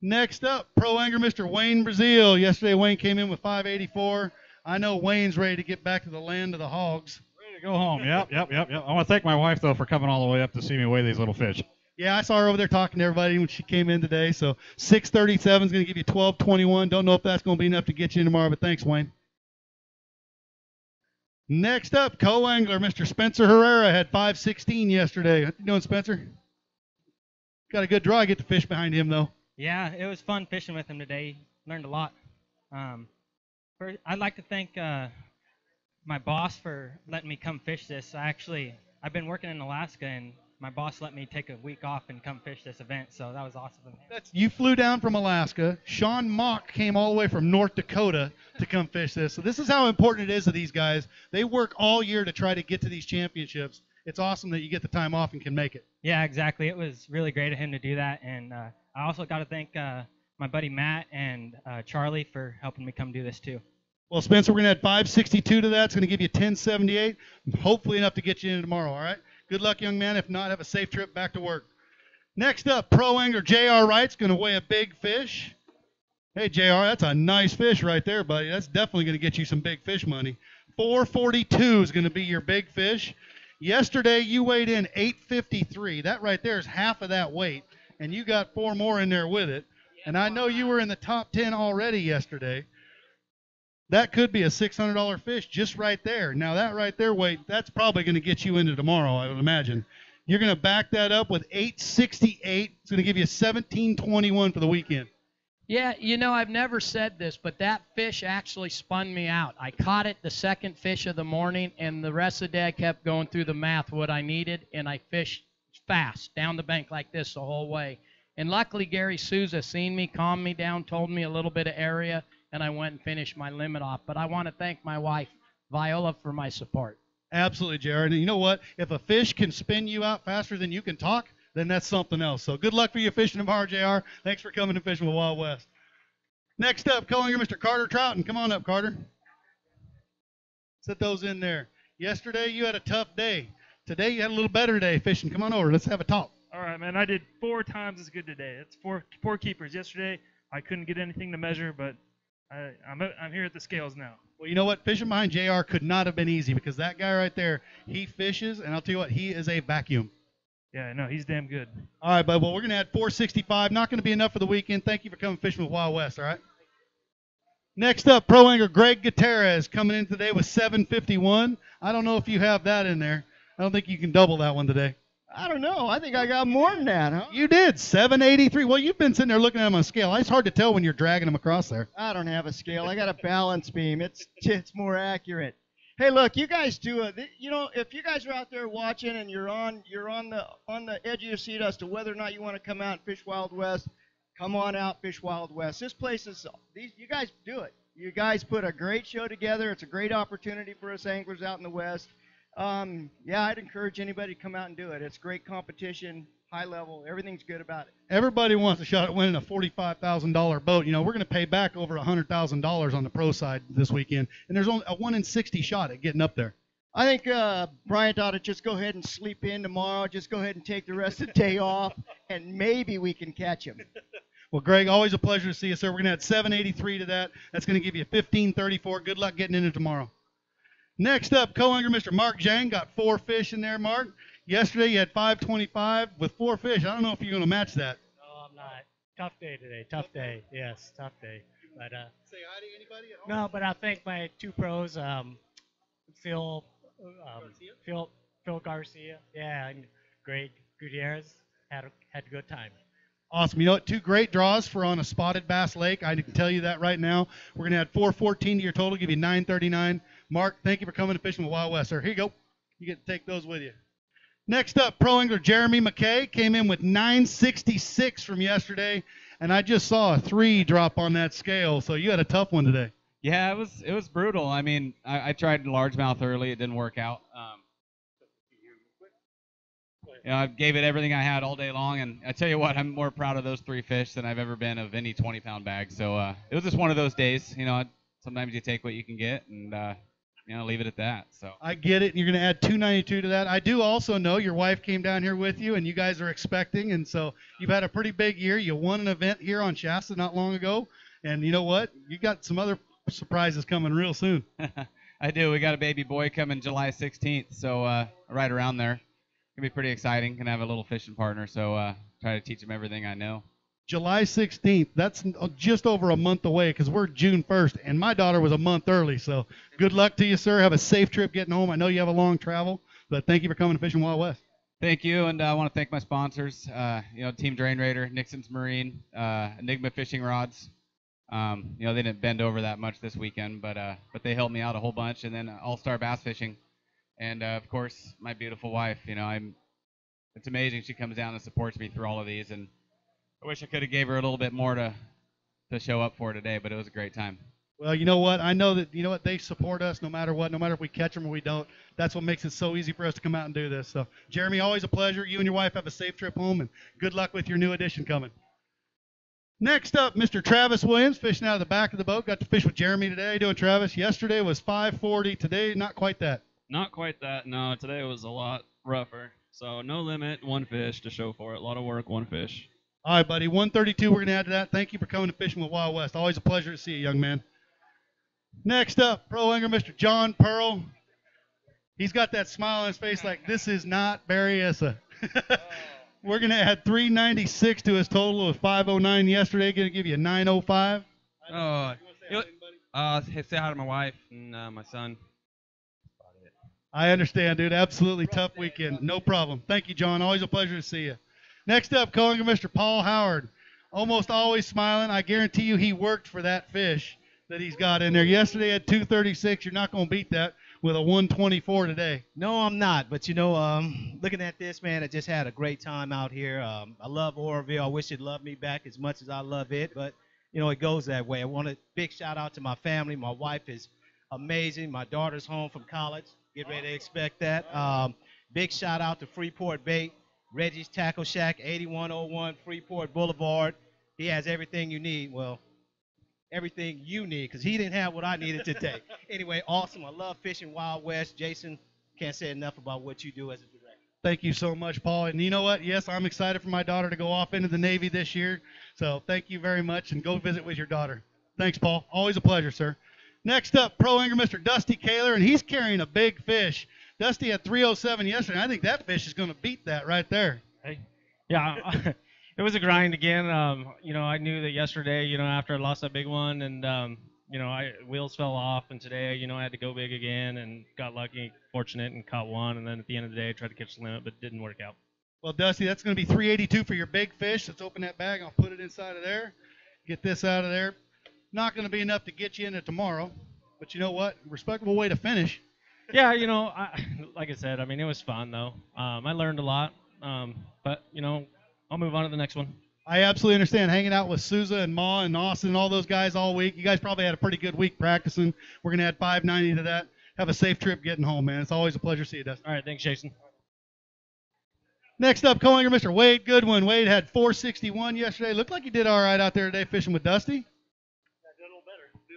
Next up, pro angler Mr. Wayne Brazil. Yesterday, Wayne came in with 584. I know Wayne's ready to get back to the land of the hogs. Ready to go home. Yep. I want to thank my wife, though, for coming all the way up to see me weigh these little fish. Yeah, I saw her over there talking to everybody when she came in today. So 637 is going to give you 1221. Don't know if that's going to be enough to get you in tomorrow, but thanks, Wayne. Next up, co-angler Mr. Spencer Herrera had 516 yesterday. How you doing, Spencer? Got a good draw. I get to fish behind him, though. Yeah, it was fun fishing with him today. Learned a lot. First, I'd like to thank my boss for letting me come fish this. I've been working in Alaska, and my boss let me take a week off and come fish this event, so that was awesome. You flew down from Alaska. Sean Mock came all the way from North Dakota to come fish this. So this is how important it is to these guys. They work all year to try to get to these championships. It's awesome that you get the time off and can make it. Yeah, exactly. It was really great of him to do that, and I also got to thank my buddy Matt and Charlie for helping me come do this too. Well, Spencer, we're going to add 562 to that. It's going to give you 1078, hopefully enough to get you in tomorrow, all right? Good luck, young man. If not, have a safe trip back to work. Next up, pro angler J.R. Wright's going to weigh a big fish. Hey, JR, that's a nice fish right there, buddy. That's definitely going to get you some big fish money. 442 is going to be your big fish. Yesterday, you weighed in 853. That right there is half of that weight, and you got 4 more in there with it. And I know you were in the top 10 already yesterday. That could be a $600 fish just right there. Now, that right there weight, that's probably going to get you into tomorrow, I would imagine. You're going to back that up with 868. It's going to give you 1721 for the weekend. Yeah, you know, I've never said this, but that fish actually spun me out. I caught it the second fish of the morning, and the rest of the day I kept going through the math, what I needed, and I fished fast down the bank like this the whole way. And luckily, Gary Souza seen me, calmed me down, told me a little bit of area, and I went and finished my limit off. But I want to thank my wife, Viola, for my support. Absolutely, Jared. And you know what? If a fish can spin you out faster than you can talk, then that's something else. So good luck for you fishing tomorrow, JR. Thanks for coming to fishing with Wild West. Next up, calling here Mr. Carter Trouton. Come on up, Carter. Set those in there. Yesterday, you had a tough day. Today, you had a little better day fishing. Come on over. Let's have a talk. All right, man. I did 4 times as good today. It's four keepers. Yesterday, I couldn't get anything to measure, but I'm here at the scales now. Well, you know what? Fishing behind JR could not have been easy because that guy right there, he fishes, and I'll tell you what, he is a vacuum. Yeah, no, he's damn good. All right, bud. Well, we're going to add 465. Not going to be enough for the weekend. Thank you for coming fishing with Wild West, all right? Next up, pro angler Greg Gutierrez coming in today with 751. I don't know if you have that in there. I don't think you can double that one today. I don't know. I think I got more than that, huh? You did, 783. Well, you've been sitting there looking at them on a scale. It's hard to tell when you're dragging them across there. I don't have a scale. I got a balance beam. It's more accurate. Hey, look, you guys do it. You know, if you guys are out there watching and you're on the edge of your seat as to whether or not you want to come out and fish Wild West, come on out, fish Wild West. This place is you guys do it. You guys put a great show together. It's a great opportunity for us anglers out in the West. Yeah, I'd encourage anybody to come out and do it. It's great competition, high level. Everything's good about it. Everybody wants a shot at winning a $45,000 boat. You know, we're going to pay back over $100,000 on the pro side this weekend, and there's only a 1 in 60 shot at getting up there. I think Bryant ought to just go ahead and sleep in tomorrow. Just go ahead and take the rest of the day off, and maybe we can catch him. Well, Greg, always a pleasure to see you, sir. We're going to add 783 to that. That's going to give you 1534. Good luck getting into tomorrow. Next up, co-angler Mr. Mark Jang got 4 fish in there, Mark. Yesterday you had 525 with 4 fish. I don't know if you're going to match that. No, I'm not. Tough day today. Tough day. Yes, tough day. But say hi to anybody at home? No, but I thank my 2 pros, Phil Garcia, yeah, and Greg Gutierrez. Had a good time. Awesome. You know what? 2 great draws for on a spotted bass lake. I can tell you that right now. We're going to add 414 to your total, give you 939. Mark, thank you for coming to fishing with Wild West, sir. Here you go. You get to take those with you. Next up, pro angler Jeremy McKay came in with 966 from yesterday, and I just saw a 3 drop on that scale, so you had a tough one today. Yeah, it was brutal. I mean, I tried largemouth early. It didn't work out. You know, I gave it everything I had all day long, and I tell you what, I'm more proud of those 3 fish than I've ever been of any 20-pound bag. So it was just one of those days. You know, sometimes you take what you can get and, you know, leave it at that. So I get it. You're going to add 292 to that. I do also know your wife came down here with you, and you guys are expecting, and so you've had a pretty big year. You won an event here on Shasta not long ago, and you know what? You got some other surprises coming real soon. I do. We got a baby boy coming July 16th, so right around there. Gonna be pretty exciting. Gonna have a little fishing partner, so try to teach him everything I know. July 16th. That's just over a month away because we're June 1st, and my daughter was a month early. So good luck to you, sir. Have a safe trip getting home. I know you have a long travel, but thank you for coming to Fishing Wild West. Thank you, and I want to thank my sponsors. You know, Team Drain Raider, Nixon's Marine, Enigma Fishing Rods. You know, they didn't bend over that much this weekend, but they helped me out a whole bunch, and then All Star Bass Fishing. And, of course, my beautiful wife, you know, it's amazing she comes down and supports me through all of these. And I wish I could have gave her a little bit more to show up for today, but it was a great time. Well, you know what? I know that, you know what, they support us no matter what, no matter if we catch them or we don't. That's what makes it so easy for us to come out and do this. So, Jeremy, always a pleasure. You and your wife have a safe trip home, and good luck with your new addition coming. Next up, Mr. Travis Williams, fishing out of the back of the boat. Got to fish with Jeremy today. How you doing, Travis? Yesterday was 540. Today, not quite that. Not quite that, no. Today was a lot rougher. So no limit, 1 fish to show for it. A lot of work, 1 fish. All right, buddy. 132 we're going to add to that. Thank you for coming to Fishing with Wild West. Always a pleasure to see you, young man. Next up, pro angler Mr. John Pearl. He's got that smile on his face like this is not Barry Issa. We're going to add 396 to his total of 509 yesterday. Going to give you a 905. Say hi to my wife and my son. I understand, dude. Absolutely tough weekend. No problem. Thank you, John. Always a pleasure to see you. Next up, co-angler Mr. Paul Howard. Almost always smiling. I guarantee you he worked for that fish that he's got in there. Yesterday at 236. You're not going to beat that with a 124 today. No, I'm not. But, looking at this, man, I just had a great time out here. I love Oroville. I wish it loved me back as much as I love it. But, it goes that way. I want a big shout-out to my family. My wife is amazing. My daughter's home from college. Get ready to expect that. Big shout-out to Freeport Bait, Reggie's Tackle Shack, 8101 Freeport Boulevard. He has everything you need. Well, everything you need, because he didn't have what I needed today. Anyway, awesome. I love fishing Wild West. Jason, can't say enough about what you do as a director. Thank you so much, Paul. And you know what? Yes, I'm excited for my daughter to go off into the Navy this year. So thank you very much, and go visit with your daughter. Thanks, Paul. Always a pleasure, sir. Next up, pro angler Mr. Dusty Kaler, and he's carrying a big fish. Dusty had 307 yesterday. I think that fish is going to beat that right there. Hey. Yeah, it was a grind again. I knew that yesterday, after I lost that big one, and wheels fell off, and today, I had to go big again, and got lucky, fortunate, and caught one. And then at the end of the day, I tried to catch the limit, but it didn't work out. Well, Dusty, that's going to be 382 for your big fish. Let's open that bag. I'll put it inside of there. Get this out of there. Not going to be enough to get you into tomorrow, but you know what? Respectable way to finish. Yeah, like I said, it was fun though. I learned a lot, but I'll move on to the next one. I absolutely understand. Hanging out with Souza and Ma and Austin and all those guys all week. You guys probably had a pretty good week practicing. We're going to add 590 to that. Have a safe trip getting home, man. It's always a pleasure to see you, Dustin. All right, thanks, Jason. Next up, co-angler Mr. Wade Goodwin. Wade had 461 yesterday. Looked like he did all right out there today fishing with Dusty.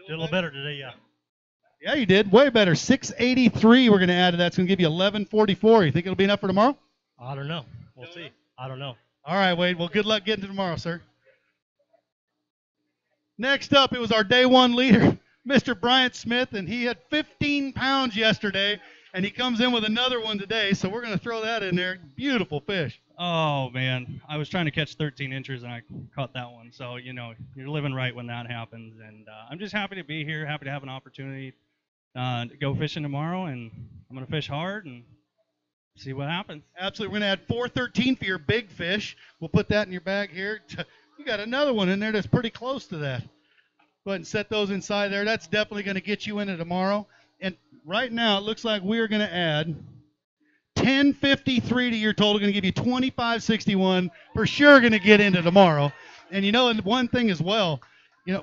Did a little better today, yeah. Yeah, you did. Way better. 683 we're going to add to that. It's going to give you 1144. You think it'll be enough for tomorrow? I don't know. We'll see. I don't know. All right, Wade. Well, good luck getting to tomorrow, sir. Next up, it was our day one leader, Mr. Bryant Smith, and he had 15 pounds yesterday, and he comes in with another one today, so we're going to throw that in there. Beautiful fish. Oh, man. I was trying to catch 13 inches, and I caught that one. So, you're living right when that happens. And I'm just happy to be here, happy to have an opportunity to go fishing tomorrow. And I'm going to fish hard and see what happens. Absolutely. We're going to add 413 for your big fish. We'll put that in your bag here. You got another one in there that's pretty close to that. Go ahead and set those inside there. That's definitely going to get you into tomorrow. And right now, it looks like we're going to add 1053 to your total, going to give you 2561. For sure going to get into tomorrow. And and one thing as well,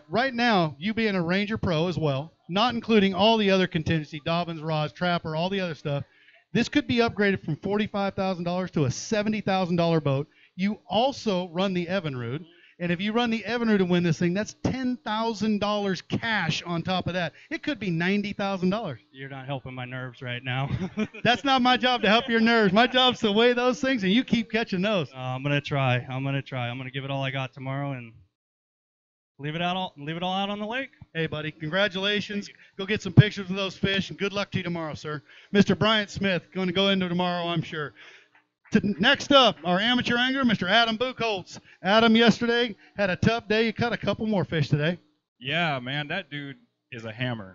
right now, you being a Ranger Pro as well, not including all the other contingency, Dobbins, rods, Trapper, all the other stuff, this could be upgraded from $45,000 to a $70,000 boat. You also run the Evinrude. And if you run the Evinrude and win this thing, that's $10,000 cash on top of that. It could be $90,000. You're not helping my nerves right now. That's not my job to help your nerves. My job's to weigh those things, and you keep catching those. I'm going to try. I'm going to give it all I got tomorrow and leave it all out on the lake. Hey, buddy, congratulations. Go get some pictures of those fish, and good luck to you tomorrow, sir. Mr. Bryant Smith, going to go into tomorrow, I'm sure. Next up, our amateur angler, Mr. Adam Buchholz. Adam, yesterday, had a tough day. You caught a couple more fish today. Yeah, man, that dude is a hammer.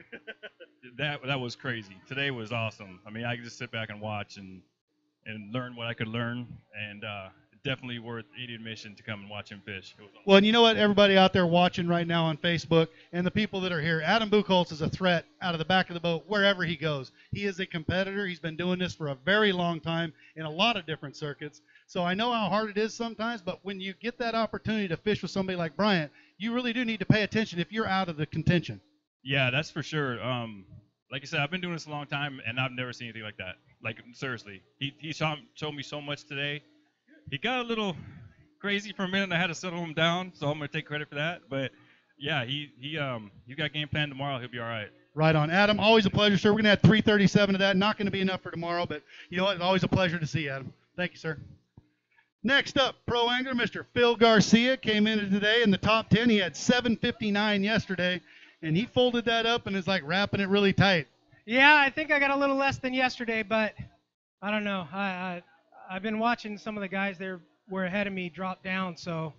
that was crazy. Today was awesome. I could just sit back and watch and learn what I could learn, and definitely worth any admission to come and watch him fish. It was awesome. Well, and you know what? Everybody out there watching right now on Facebook and the people that are here, Adam Buchholz is a threat out of the back of the boat wherever he goes. He is a competitor. He's been doing this for a very long time in a lot of different circuits. So I know how hard it is sometimes, but when you get that opportunity to fish with somebody like Bryant, you really do need to pay attention if you're out of the contention. Yeah, that's for sure. Like I said, I've been doing this a long time, and I've never seen anything like that. Like, seriously. He showed me so much today. He got a little crazy for a minute, and I had to settle him down, so I'm going to take credit for that. But, yeah, you got game plan tomorrow. He'll be all right. Right on. Adam, always a pleasure, sir. We're going to add 337 to that. Not going to be enough for tomorrow, but you know what? It's always a pleasure to see you, Adam. Thank you, sir. Next up, pro angler Mr. Phil Garcia came in today in the top 10. He had 7:59 yesterday, and he folded that up and is like wrapping it really tight. Yeah, I think I got a little less than yesterday, but I don't know. I've been watching some of the guys that were ahead of me drop down, so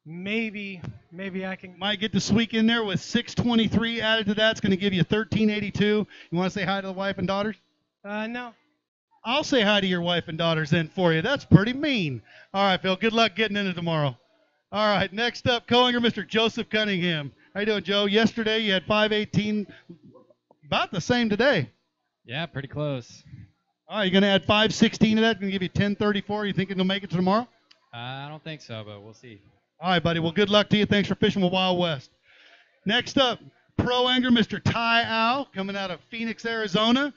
maybe I can. Might get the sweep in there with 623 added to that. It's going to give you 1382. You want to say hi to the wife and daughters? No. I'll say hi to your wife and daughters then for you. That's pretty mean. All right, Phil. Good luck getting into tomorrow. All right, next up, co-angler Mr. Joseph Cunningham. How you doing, Joe? Yesterday you had 518, about the same today. Yeah, pretty close. All right, you're going to add 516 to that. Going to give you 1034. You think it'll make it to tomorrow? I don't think so, but we'll see. All right, buddy. Well, good luck to you. Thanks for fishing with Wild West. Next up, pro angler Mr. Ty Al coming out of Phoenix, Arizona.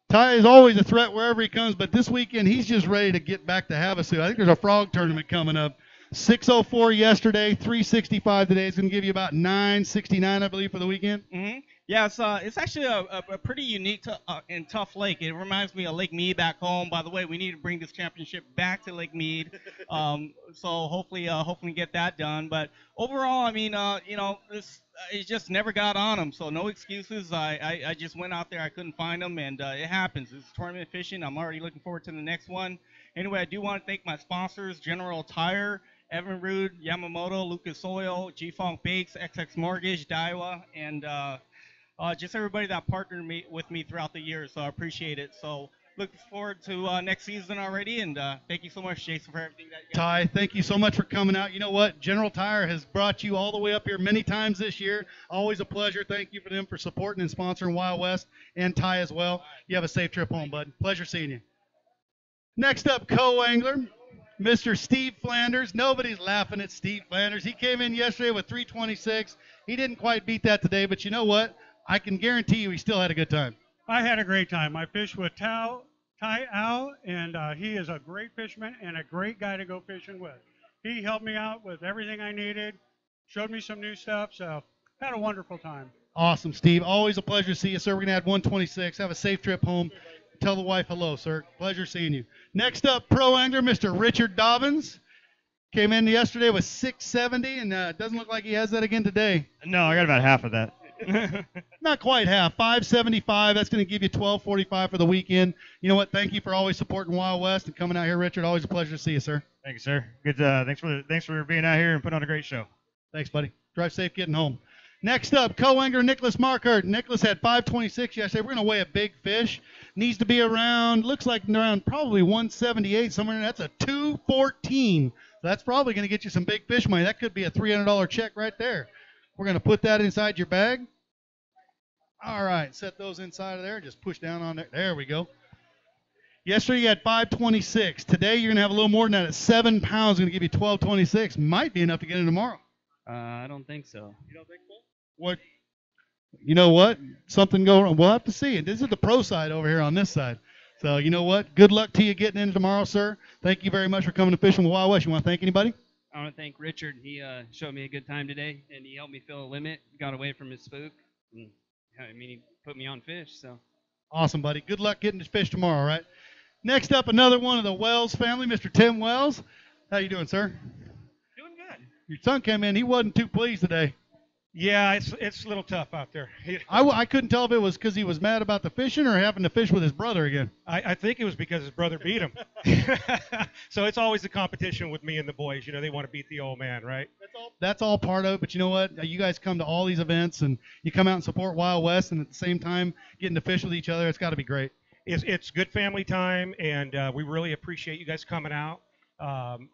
Ty is always a threat wherever he comes, but this weekend he's just ready to get back to Havasu. I think there's a frog tournament coming up. 604 yesterday, 365 today. It's going to give you about 969, I believe, for the weekend. Mm-hmm. Yeah, it's actually a pretty unique and tough lake. It reminds me of Lake Mead back home. By the way, we need to bring this championship back to Lake Mead. So hopefully get that done. But overall, I mean, this it just never got on them. So no excuses. I just went out there. I couldn't find them, and it happens. It's tournament fishing. I'm already looking forward to the next one. Anyway, I do want to thank my sponsors, General Tire, Evan Rude, Yamamoto, Lucas Oil, G-Funk Bakes, XX Mortgage, Daiwa, and just everybody that partnered with me throughout the year. So I appreciate it. So looking forward to next season already, and thank you so much, Jason, for everything that you Ty, thank you so much for coming out. You know what? General Tire has brought you all the way up here many times this year. Always a pleasure. Thank you for them for supporting and sponsoring Wild West, and Ty as well. You have a safe trip home, bud. Pleasure seeing you. Next up, co-angler, Mr. Steve Flanders. Nobody's laughing at Steve Flanders. He came in yesterday with 326. He didn't quite beat that today, but you know what? I can guarantee you he still had a good time. I had a great time. I fished with Ty Al, and he is a great fisherman and a great guy to go fishing with. He helped me out with everything I needed, showed me some new stuff, so had a wonderful time. Awesome, Steve. Always a pleasure to see you, sir. We're going to add 126. Have a safe trip home. Tell the wife hello, sir. Pleasure seeing you. Next up, pro angler, Mr. Richard Dobbins. Came in yesterday with 670, and doesn't look like he has that again today. No, I got about half of that. Not quite half. 575. That's going to give you 1245 for the weekend. You know what? Thank you for always supporting Wild West and coming out here, Richard. Always a pleasure to see you, sir. Thank you, sir. Good. Thanks for being out here and putting on a great show. Thanks, buddy. Drive safe getting home. Next up, co-angler Nicholas Markert. Nicholas had 526 yesterday. We're going to weigh a big fish. Needs to be around, looks like around probably 178 somewhere. That's a 214. So that's probably going to get you some big fish money. That could be a $300 check right there. We're going to put that inside your bag. All right, set those inside of there. Just push down on there. There we go. Yesterday you had 526. Today you're going to have a little more than that at 7 pounds. Going to give you 1226. Might be enough to get in tomorrow. I don't think so. You don't think so? What? You know what? Something going on. We'll have to see. This is the pro side over here on this side. So you know what? Good luck to you getting in tomorrow, sir. Thank you very much for coming to fishing with Wild West. You want to thank anybody? I want to thank Richard. He showed me a good time today, and he helped me fill a limit. Got away from his spook. And, I mean, he put me on fish. So. Awesome, buddy. Good luck getting to fish tomorrow, all right? Next up, another one of the Wells family, Mr. Tim Wells. How you doing, sir? Doing good. Your son came in. He wasn't too pleased today. Yeah, it's a little tough out there. I couldn't tell if it was because he was mad about the fishing or having to fish with his brother again. I think it was because his brother beat him. So it's always a competition with me and the boys. You know, they want to beat the old man, right? That's all part of it. But you know what? You guys come to all these events and you come out and support Wild West, and at the same time getting to fish with each other. It's got to be great. It's good family time, and we really appreciate you guys coming out.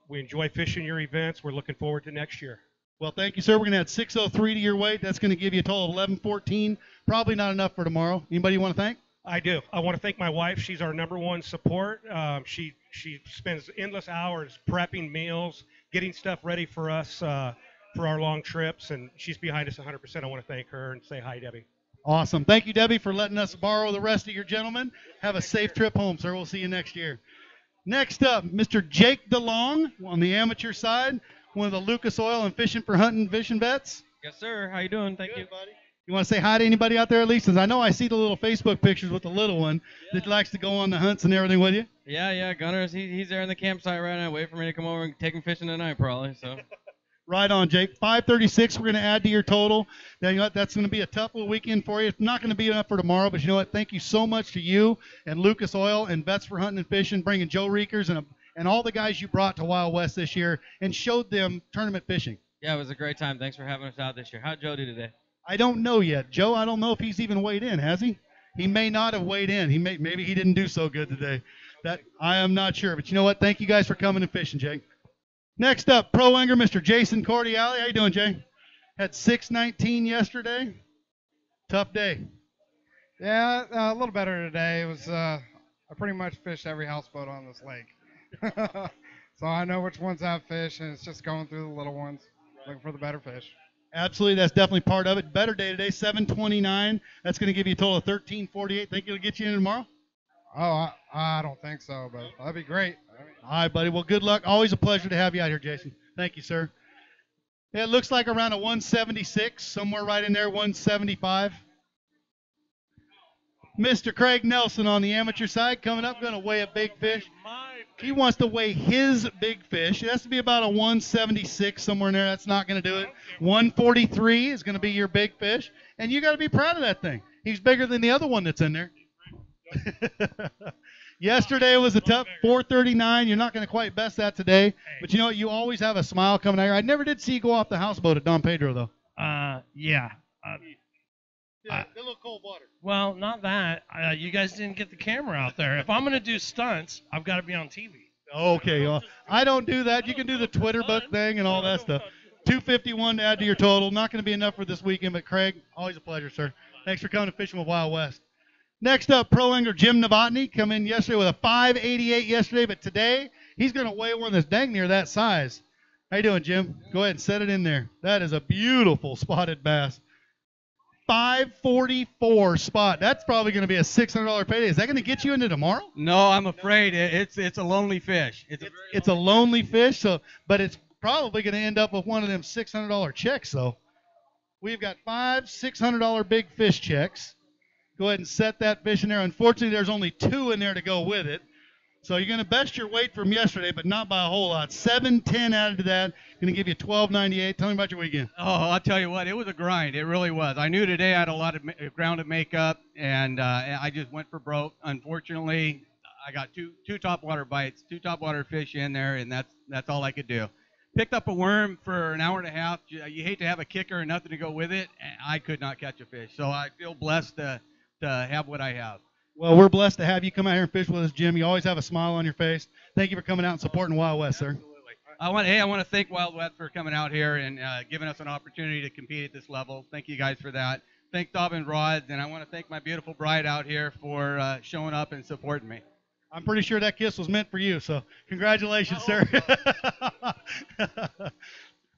We enjoy fishing your events. We're looking forward to next year. Well, thank you, sir. We're going to add 603 to your weight. That's going to give you a total of 1114. Probably not enough for tomorrow. Anybody you want to thank? I do. I want to thank my wife. She's our number one support. She spends endless hours prepping meals, getting stuff ready for us for our long trips, and she's behind us 100%. I want to thank her and say hi, Debbie. Awesome. Thank you, Debbie, for letting us borrow the rest of your gentlemen. Have a safe trip home, sir. We'll see you next year. Next up, Mr. Jake DeLong on the amateur side, one of the Lucas Oil and Fishing for Hunting fishing vets. Yes, sir. How you doing? Thank you. Buddy. You want to say hi to anybody out there at least? Since I know I see the little Facebook pictures with the little one that likes to go on the hunts and everything with you. Yeah, Gunner's he's there in the campsite right now, waiting for me to come over and take him fishing tonight, probably. So. Right on, Jake. 536 we're going to add to your total. Now, you know what? That's going to be a tough little weekend for you. It's not going to be enough for tomorrow, but you know what? Thank you so much to you and Lucas Oil and Vets for Hunting and Fishing, bringing Joe Reekers and all the guys you brought to Wild West this year and showed them tournament fishing. Yeah, it was a great time. Thanks for having us out this year. How'd Joe do today? I don't know yet. Joe, I don't know if he's even weighed in, has he? He may not have weighed in. Maybe he didn't do so good today. That I am not sure. But you know what? Thank you guys for coming and fishing, Jake. Next up, pro angler, Mr. Jason Cordiale. How you doing, Jay? Had 619 yesterday. Tough day. Yeah, a little better today. It was I pretty much fished every houseboat on this lake. So I know which ones have fish, and it's just going through the little ones, looking for the better fish. Absolutely, that's definitely part of it. Better day today, 729. That's going to give you a total of 1348. Think it'll get you in tomorrow? Oh, I don't think so, but that'd be great. All right, buddy. Well, good luck. Always a pleasure to have you out here, Jason. Thank you, sir. Yeah, it looks like around a 176, somewhere right in there, 175. Mr. Craig Nelson on the amateur side coming up, going to weigh a big fish. He wants to weigh his big fish. It has to be about a 176 somewhere in there. That's not going to do it. 143 is going to be your big fish, and you got to be proud of that thing. He's bigger than the other one that's in there. Yesterday was a tough 439. You're not going to quite best that today, but you know what? You always have a smile coming out here. I never did see you go off the houseboat at Don Pedro though. Yeah. The little cold water. Well, not that. You guys didn't get the camera out there. If I'm going to do stunts, I've got to be on TV. Okay. Well, I don't do that. You can do the Twitter book thing and all that stuff. 251 to add to your total. Not going to be enough for this weekend, but Craig, always a pleasure, sir. Thanks for coming to Fishing with Wild West. Next up, pro angler Jim Novotny come in yesterday with a 588 yesterday, but today he's going to weigh one that's dang near that size. How you doing, Jim? Go ahead and set it in there. That is a beautiful spotted bass. 544 spot. That's probably going to be a $600 payday. Is that going to get you into tomorrow? No, I'm afraid it's a lonely fish. It's a lonely fish, but it's probably going to end up with one of them $600 checks, though. We've got 5 $600 big fish checks. Go ahead and set that fish in there. Unfortunately, there's only 2 in there to go with it. So you're going to best your weight from yesterday, but not by a whole lot. 710 added to that. Going to give you $12.98. Tell me about your weekend. Oh, I'll tell you what, it was a grind. It really was. I knew today I had a lot of ground to make up, and I just went for broke. Unfortunately, I got two topwater bites, 2 topwater fish in there, and that's all I could do. Picked up a worm for an hour and a half. You hate to have a kicker and nothing to go with it. And I could not catch a fish, so I feel blessed to have what I have. Well, we're blessed to have you come out here and fish with us, Jim. You always have a smile on your face. Thank you for coming out and supporting Wild West, sir. I want to thank Wild West for coming out here and giving us an opportunity to compete at this level. Thank you guys for that. Thank Dobbin Rods, and I want to thank my beautiful bride out here for showing up and supporting me. I'm pretty sure that kiss was meant for you, so congratulations, sir.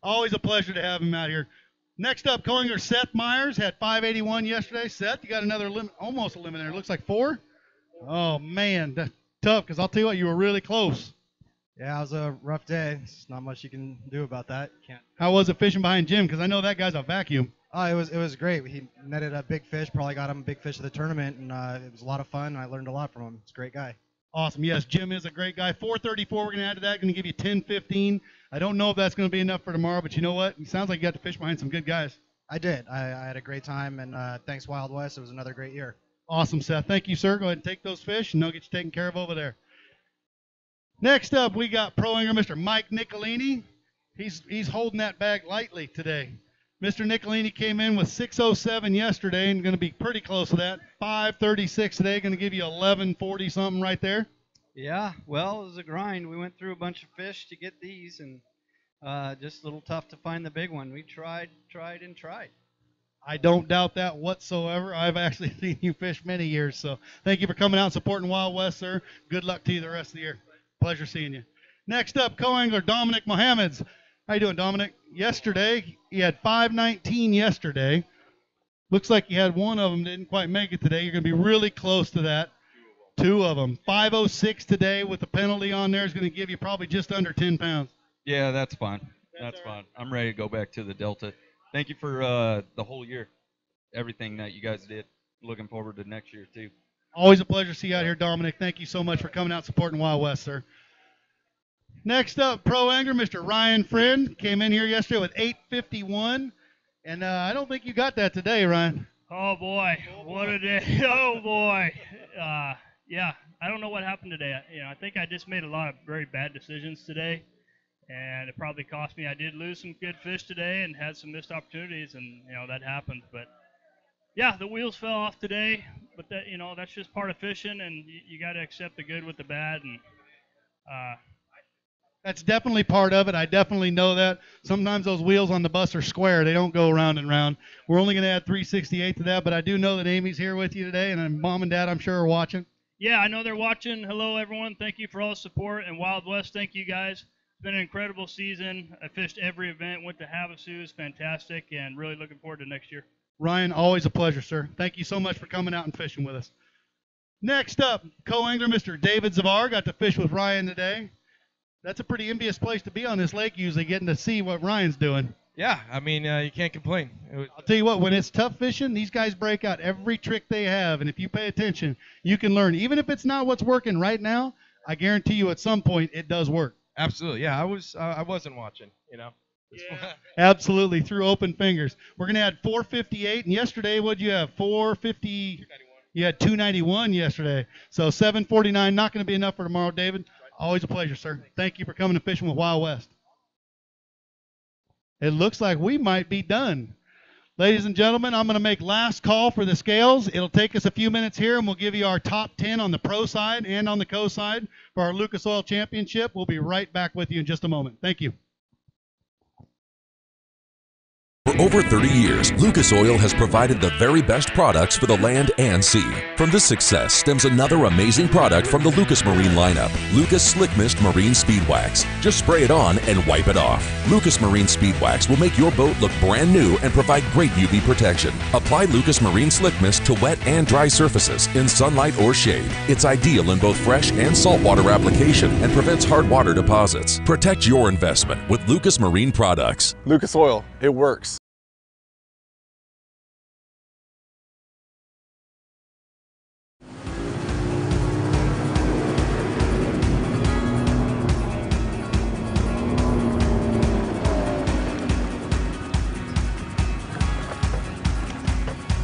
Always a pleasure to have him out here. Next up, co-angler Seth Myers had 581 yesterday. Seth, you got another almost a limit there. It looks like 4. Oh, man, that's tough because I'll tell you what, you were really close. Yeah, it was a rough day. There's not much you can do about that. Can't. How was it fishing behind Jim? Because I know that guy's a vacuum. Oh, it was great. He netted a big fish, probably got him a big fish of the tournament, and it was a lot of fun. I learned a lot from him. He's a great guy. Awesome. Yes, Jim is a great guy. 434, we're going to add to that. Going to give you 1015. I don't know if that's going to be enough for tomorrow, but you know what? It sounds like you got to fish behind some good guys. I did. I had a great time, and thanks Wild West. It was another great year. Awesome, Seth. Thank you, sir. Go ahead and take those fish, and they'll get you taken care of over there. Next up, we got pro angler Mr. Mike Nicolini. He's holding that bag lightly today. Mr. Nicolini came in with 607 yesterday and going to be pretty close to that. 536 today, going to give you 1140 something right there. Yeah, well, it was a grind. We went through a bunch of fish to get these, and just a little tough to find the big one. We tried. I don't doubt that whatsoever. I've actually seen you fish many years, so thank you for coming out and supporting Wild West, sir. Good luck to you the rest of the year. Pleasure seeing you. Next up, co-angler Dominic Mohammeds. How you doing, Dominic? Yesterday, he had 519 yesterday. Looks like you had one of them didn't quite make it today. You're going to be really close to that. 2 of them. 506 today with the penalty on there is going to give you probably just under 10 pounds. Yeah, that's fine. That's fine. I'm ready to go back to the Delta. Thank you for the whole year. everything that you guys did. Looking forward to next year too. Always a pleasure to see you out here, Dominic. Thank you so much for coming out and supporting Wild West, sir. Next up, pro angler, Mr. Ryan Friend, came in here yesterday with 851, and I don't think you got that today, Ryan. Oh boy, what a day! Oh boy, yeah. I don't know what happened today. I think I just made a lot of very bad decisions today, and it probably cost me. I did lose some good fish today and had some missed opportunities, and that happened. But yeah, the wheels fell off today. But that's just part of fishing, and you got to accept the good with the bad. And That's definitely part of it. I definitely know that. Sometimes those wheels on the bus are square. They don't go round and round. We're only going to add 368 to that, but I do know that Amy's here with you today, and Mom and Dad, I'm sure, are watching. yeah, I know they're watching. Hello, everyone. Thank you for all the support. And Wild West, thank you guys. It's been an incredible season. I fished every event, went to Havasu. It's fantastic, and really looking forward to next year. Ryan, always a pleasure, sir. Thank you so much for coming out and fishing with us. Next up, co-angler Mr. David Zavar got to fish with Ryan today. That's a pretty envious place to be on this lake, usually getting to see what Ryan's doing. Yeah, I mean, you can't complain. I'll tell you what, when it's tough fishing, these guys break out every trick they have, and if you pay attention, you can learn. Even if it's not what's working right now, I guarantee you at some point it does work. Absolutely, yeah. I wasn't watching, Yeah. Absolutely, through open fingers. We're going to add 458, and yesterday, what'd you have, 450? You had 291 yesterday, so 749, not going to be enough for tomorrow, David. Always a pleasure, sir. Thank you for coming and fishing with Wild West. It looks like we might be done. Ladies and gentlemen, I'm going to make last call for the scales. It'll take us a few minutes here, and we'll give you our top 10 on the pro side and on the co side for our Lucas Oil Championship. We'll be right back with you in just a moment. Thank you. For over 30 years, Lucas Oil has provided the very best products for the land and sea. From this success stems another amazing product from the Lucas Marine lineup, Lucas Slick Mist Marine Speed Wax. Just spray it on and wipe it off. Lucas Marine Speed Wax will make your boat look brand new and provide great UV protection. Apply Lucas Marine Slick Mist to wet and dry surfaces in sunlight or shade. It's ideal in both fresh and saltwater application and prevents hard water deposits. Protect your investment with Lucas Marine products. Lucas Oil, it works.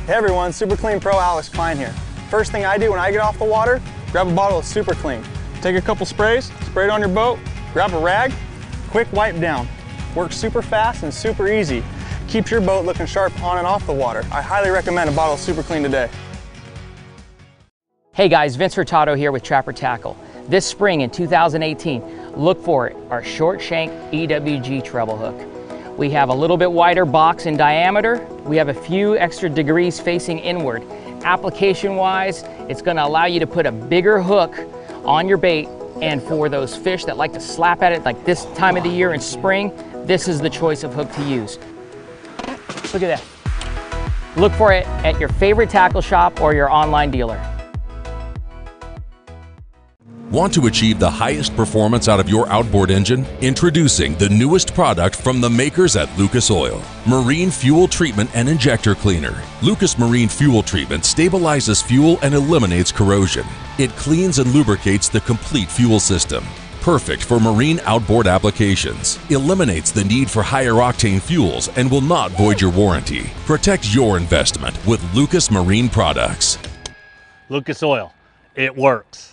Hey everyone, Super Clean Pro Alex Klein here. First thing I do when I get off the water, grab a bottle of Super Clean. Take a couple sprays, spray it on your boat, grab a rag, quick wipe down. Works super fast and super easy. Keeps your boat looking sharp on and off the water. I highly recommend a bottle of Super Clean today. Hey guys, Vince Hurtado here with Trapper Tackle. This spring in 2018, look for it, our short shank EWG treble hook. We have a little bit wider box in diameter. We have a few extra degrees facing inward. Application-wise, it's going to allow you to put a bigger hook on your bait, and for those fish that like to slap at it like this time of the year in spring, this is the choice of hook to use. Look at that. Look for it at your favorite tackle shop or your online dealer. Want to achieve the highest performance out of your outboard engine? Introducing the newest product from the makers at Lucas Oil, Marine Fuel Treatment and Injector Cleaner. Lucas Marine Fuel Treatment stabilizes fuel and eliminates corrosion. It cleans and lubricates the complete fuel system. Perfect for marine outboard applications. Eliminates the need for higher octane fuels and will not void your warranty. Protect your investment with Lucas Marine products. Lucas Oil, it works.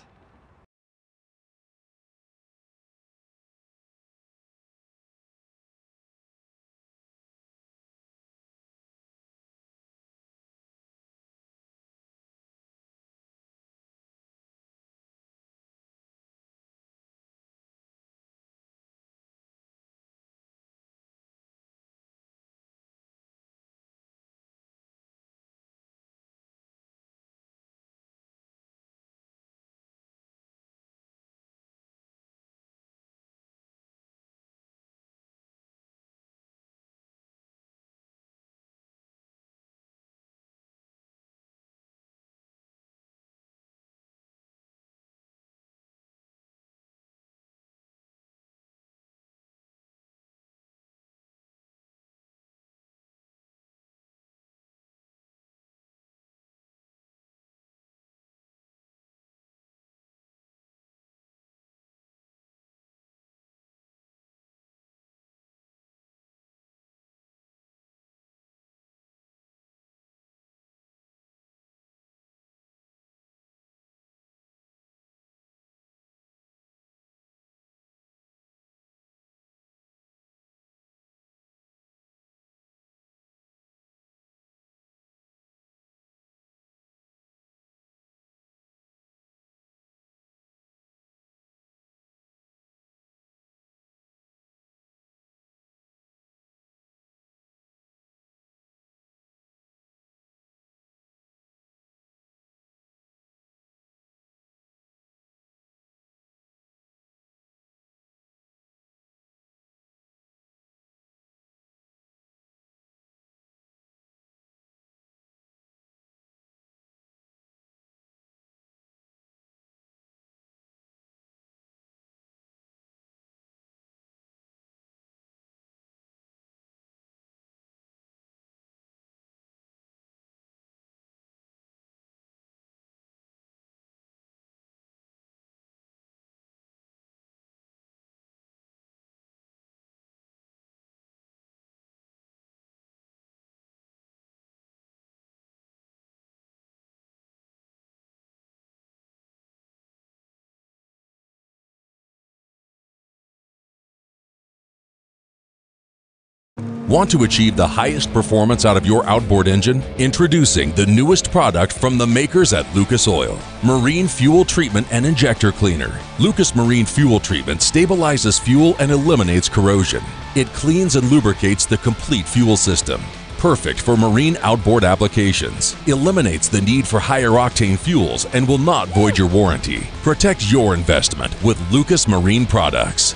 Want to achieve the highest performance out of your outboard engine? Introducing the newest product from the makers at Lucas Oil, Marine Fuel Treatment and Injector Cleaner. Lucas Marine Fuel Treatment stabilizes fuel and eliminates corrosion. It cleans and lubricates the complete fuel system. Perfect for marine outboard applications. Eliminates the need for higher octane fuels and will not void your warranty. Protect your investment with Lucas Marine products.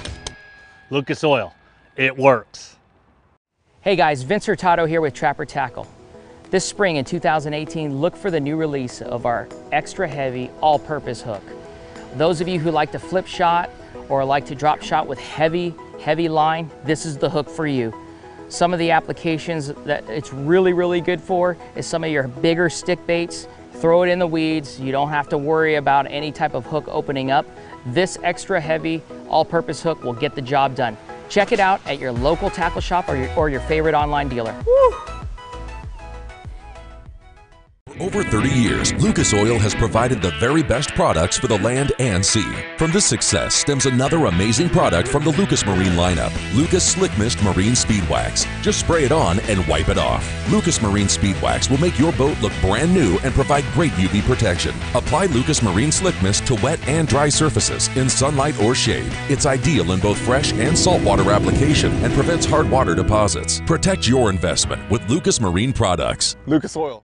Lucas Oil, it works. Hey guys, Vince Hurtado here with Trapper Tackle. This spring in 2018, look for the new release of our extra heavy all-purpose hook. Those of you who like to flip shot or like to drop shot with heavy line, this is the hook for you. Some of the applications that it's really good for is some of your bigger stick baits. Throw it in the weeds. You don't have to worry about any type of hook opening up. This extra heavy all-purpose hook will get the job done. Check it out at your local tackle shop or your favorite online dealer. Woo! For over 30 years, Lucas Oil has provided the very best products for the land and sea. From this success stems another amazing product from the Lucas Marine lineup, Lucas Slick Mist Marine Speed Wax. Just spray it on and wipe it off. Lucas Marine Speed Wax will make your boat look brand new and provide great UV protection. Apply Lucas Marine Slick Mist to wet and dry surfaces in sunlight or shade. It's ideal in both fresh and saltwater application and prevents hard water deposits. Protect your investment with Lucas Marine products. Lucas Oil.